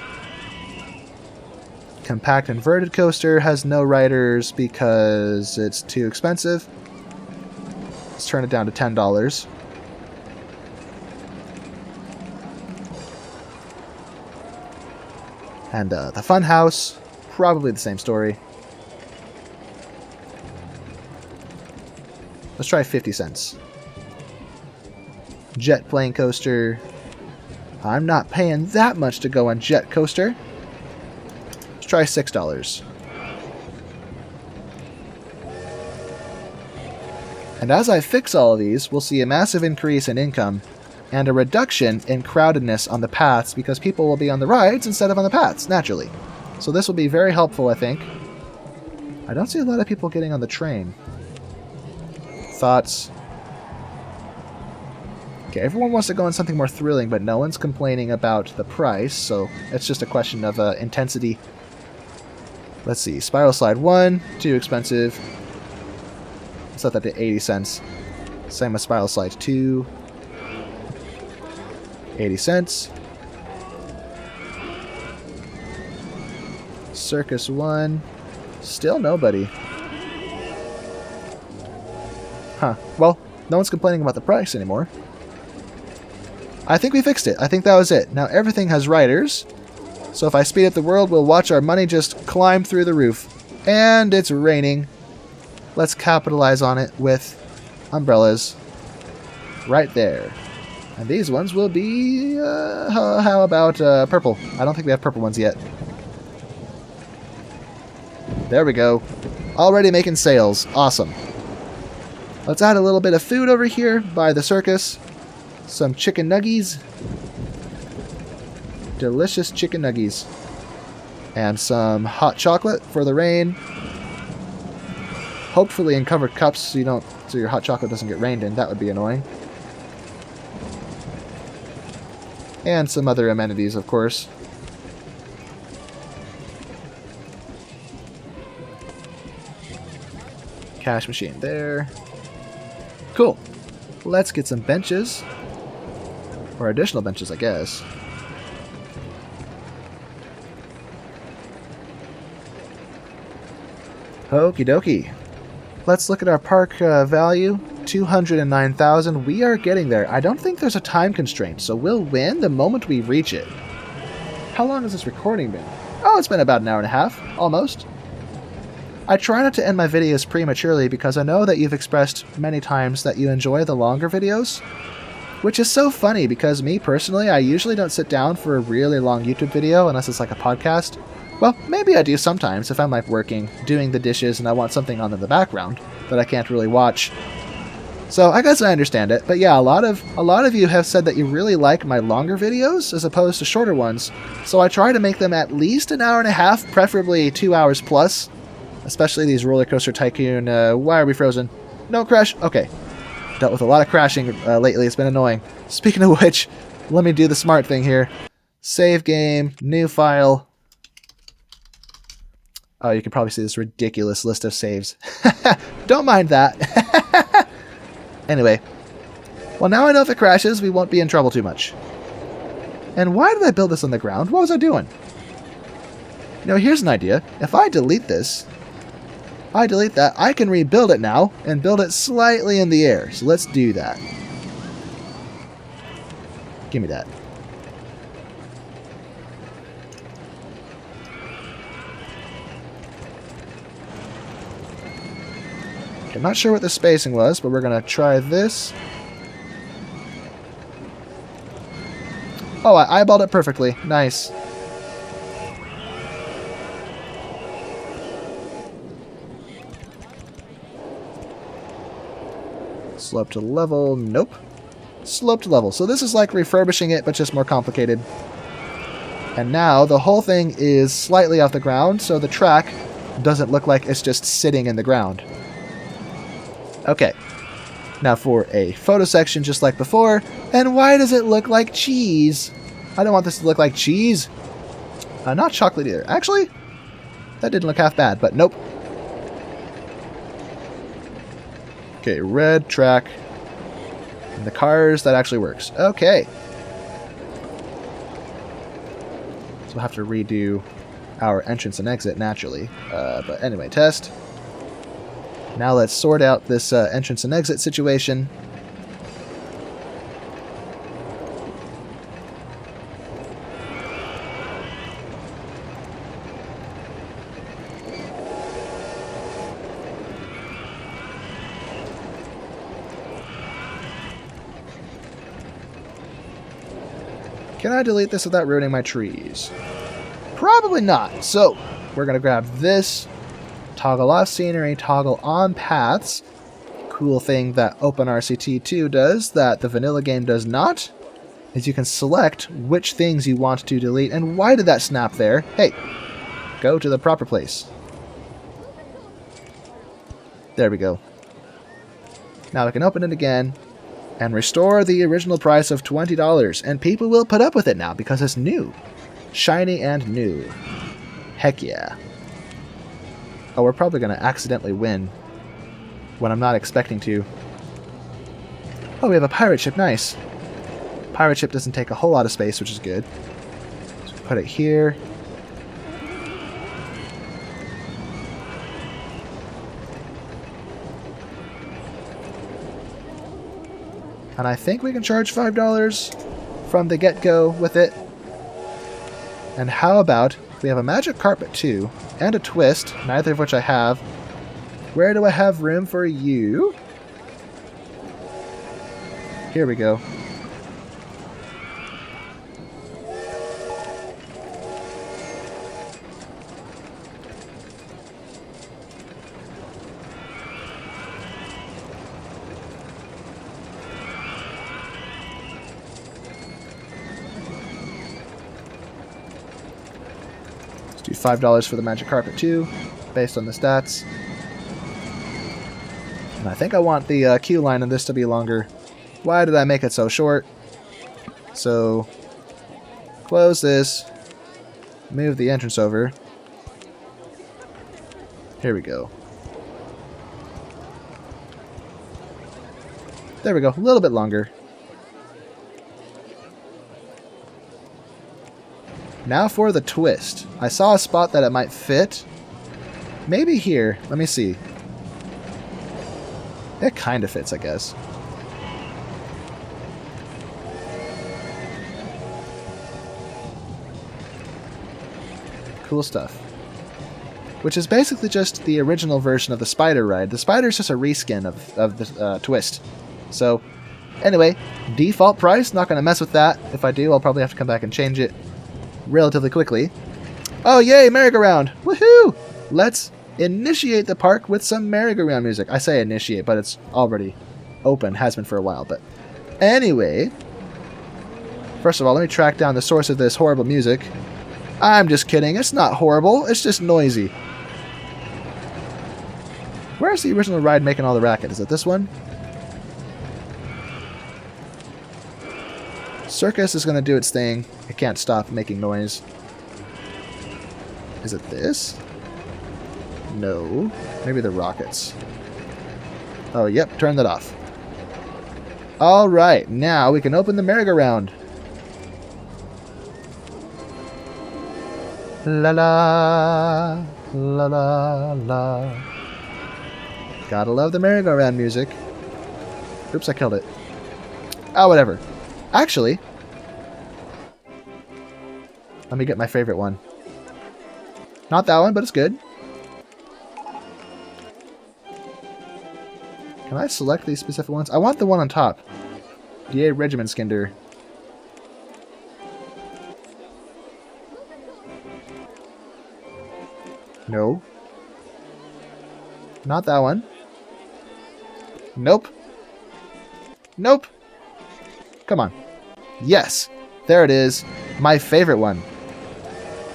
Compact inverted coaster has no riders because it's too expensive. Let's turn it down to $10. And the fun house, probably the same story. Let's try 50 cents. Jet plane coaster. I'm not paying that much to go on jet coaster. Try $6. And as I fix all of these, we'll see a massive increase in income and a reduction in crowdedness on the paths because people will be on the rides instead of on the paths, naturally. So this will be very helpful, I think. I don't see a lot of people getting on the train. Thoughts? Okay, everyone wants to go on something more thrilling, but no one's complaining about the price, so it's just a question of intensity. Let's see, Spiral Slide 1, too expensive. Let's set that to 80 cents. Same with Spiral Slide 2. 80 cents. Circus 1. Still nobody. Huh. Well, no one's complaining about the price anymore. I think we fixed it. I think that was it. Now everything has riders. So if I speed up the world, we'll watch our money just climb through the roof. And it's raining. Let's capitalize on it with umbrellas. Right there. And these ones will be... how about purple? I don't think we have purple ones yet. There we go. Already making sales. Awesome. Let's add a little bit of food over here by the circus. Some chicken nuggies. Delicious chicken nuggies. And some hot chocolate for the rain. Hopefully in covered cups so your hot chocolate doesn't get rained in. That would be annoying. And some other amenities, of course. Cash machine there. Cool. Let's get some benches. Or additional benches, I guess. Okie dokie. Let's look at our park value. 209,000. We are getting there. I don't think there's a time constraint, so we'll win the moment we reach it. How long has this recording been? Oh, it's been about an hour and a half. Almost. I try not to end my videos prematurely because I know that you've expressed many times that you enjoy the longer videos. Which is so funny because me personally, I usually don't sit down for a really long YouTube video unless it's like a podcast. Well, maybe I do sometimes if I'm like working, doing the dishes, and I want something on in the background that I can't really watch. So I guess I understand it, but yeah, a lot of you have said that you really like my longer videos as opposed to shorter ones. So I try to make them at least an hour and a half, preferably 2 hours plus. Especially these RollerCoaster Tycoon. Why are we frozen? No crash. Okay. Dealt with a lot of crashing lately. It's been annoying. Speaking of which, let me do the smart thing here. Save game, new file. Oh, you can probably see this ridiculous list of saves. Don't mind that. Anyway. Well, now I know if it crashes, we won't be in trouble too much. And why did I build this on the ground? What was I doing? You know, here's an idea. If I delete this, I delete that, I can rebuild it now and build it slightly in the air. So let's do that. Give me that. Okay, I'm not sure what the spacing was, but we're going to try this. Oh, I eyeballed it perfectly. Nice. Slope to level. Nope. Slope to level. So this is like refurbishing it, but just more complicated. And now the whole thing is slightly off the ground, so the track doesn't look like it's just sitting in the ground. Okay. Now for a photo section just like before. And why does it look like cheese? I don't want this to look like cheese. Not chocolate either. Actually, that didn't look half bad, but nope. Okay, red track. And the cars, that actually works. Okay. So we'll have to redo our entrance and exit naturally. But anyway, test. Now let's sort out this entrance and exit situation. Can I delete this without ruining my trees? Probably not. So, we're going to grab this, toggle off scenery, toggle on paths. Cool thing that OpenRCT2 does that the vanilla game does not is you can select which things you want to delete. And why did that snap there? Hey, go to the proper place. There we go. Now we can open it again and restore the original price of $20. And people will put up with it now because it's new. Shiny and new. Heck yeah. Oh, we're probably going to accidentally win when I'm not expecting to. Oh, we have a pirate ship. Nice. Pirate ship doesn't take a whole lot of space, which is good. So put it here. And I think we can charge $5 from the get-go with it. And how about we have a magic carpet too, and a twist, neither of which I have. Where do I have room for you? Here we go. Do $5 for the magic carpet too, based on the stats. And I think I want the queue line in this to be longer. Why did I make it so short? So, close this, move the entrance over. Here we go. There we go. A little bit longer. Now for the twist. I saw a spot that it might fit. Maybe here. Let me see. It kind of fits, I guess. Cool stuff. Which is basically just the original version of the spider ride. The spider is just a reskin of the twist. So, anyway, default price. Not going to mess with that. If I do, I'll probably have to come back and change it relatively quickly. Oh, yay, merry-go-round. Woohoo! Let's initiate the park with some merry-go-round music. I say initiate, but it's already open. Has been for a while, but anyway. First of all, let me track down the source of this horrible music. I'm just kidding. It's not horrible. It's just noisy. Where's the original ride making all the racket? Is it this one? Circus is going to do its thing. It can't stop making noise. Is it this? No. Maybe the rockets. Oh, yep. Turn that off. Alright. Now we can open the merry-go-round. La la. La la la. Gotta love the merry-go-round music. Oops, I killed it. Oh, whatever. Actually, let me get my favorite one. Not that one, but it's good. Can I select these specific ones? I want the one on top. DA Regiment Skinder. No. Not that one. Nope. Nope. Come on. Yes. There it is. My favorite one.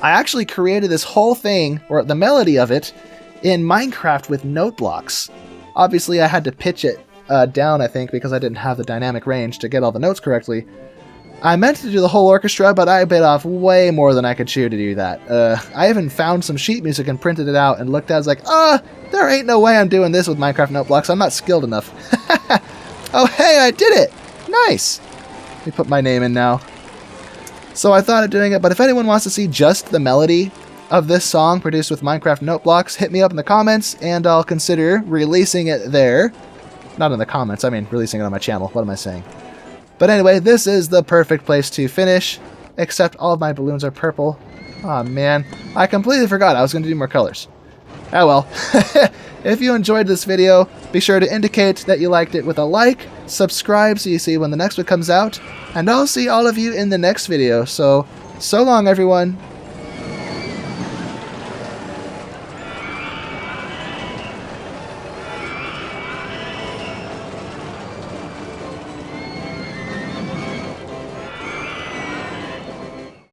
I actually created this whole thing, or the melody of it, in Minecraft with note blocks. Obviously, I had to pitch it down, I think, because I didn't have the dynamic range to get all the notes correctly. I meant to do the whole orchestra, but I bit off way more than I could chew to do that. I even found some sheet music and printed it out and looked at it, I was like, there ain't no way I'm doing this with Minecraft note blocks. I'm not skilled enough. Oh, hey, I did it! Nice! Let me put my name in now. So I thought of doing it, but if anyone wants to see just the melody of this song produced with Minecraft note blocks, hit me up in the comments, and I'll consider releasing it there. Not in the comments, I mean releasing it on my channel. What am I saying? But anyway, this is the perfect place to finish, except all of my balloons are purple. Aw, man. I completely forgot I was going to do more colors. Oh well. If you enjoyed this video, be sure to indicate that you liked it with a like, subscribe so you see when the next one comes out, and I'll see all of you in the next video. So long everyone.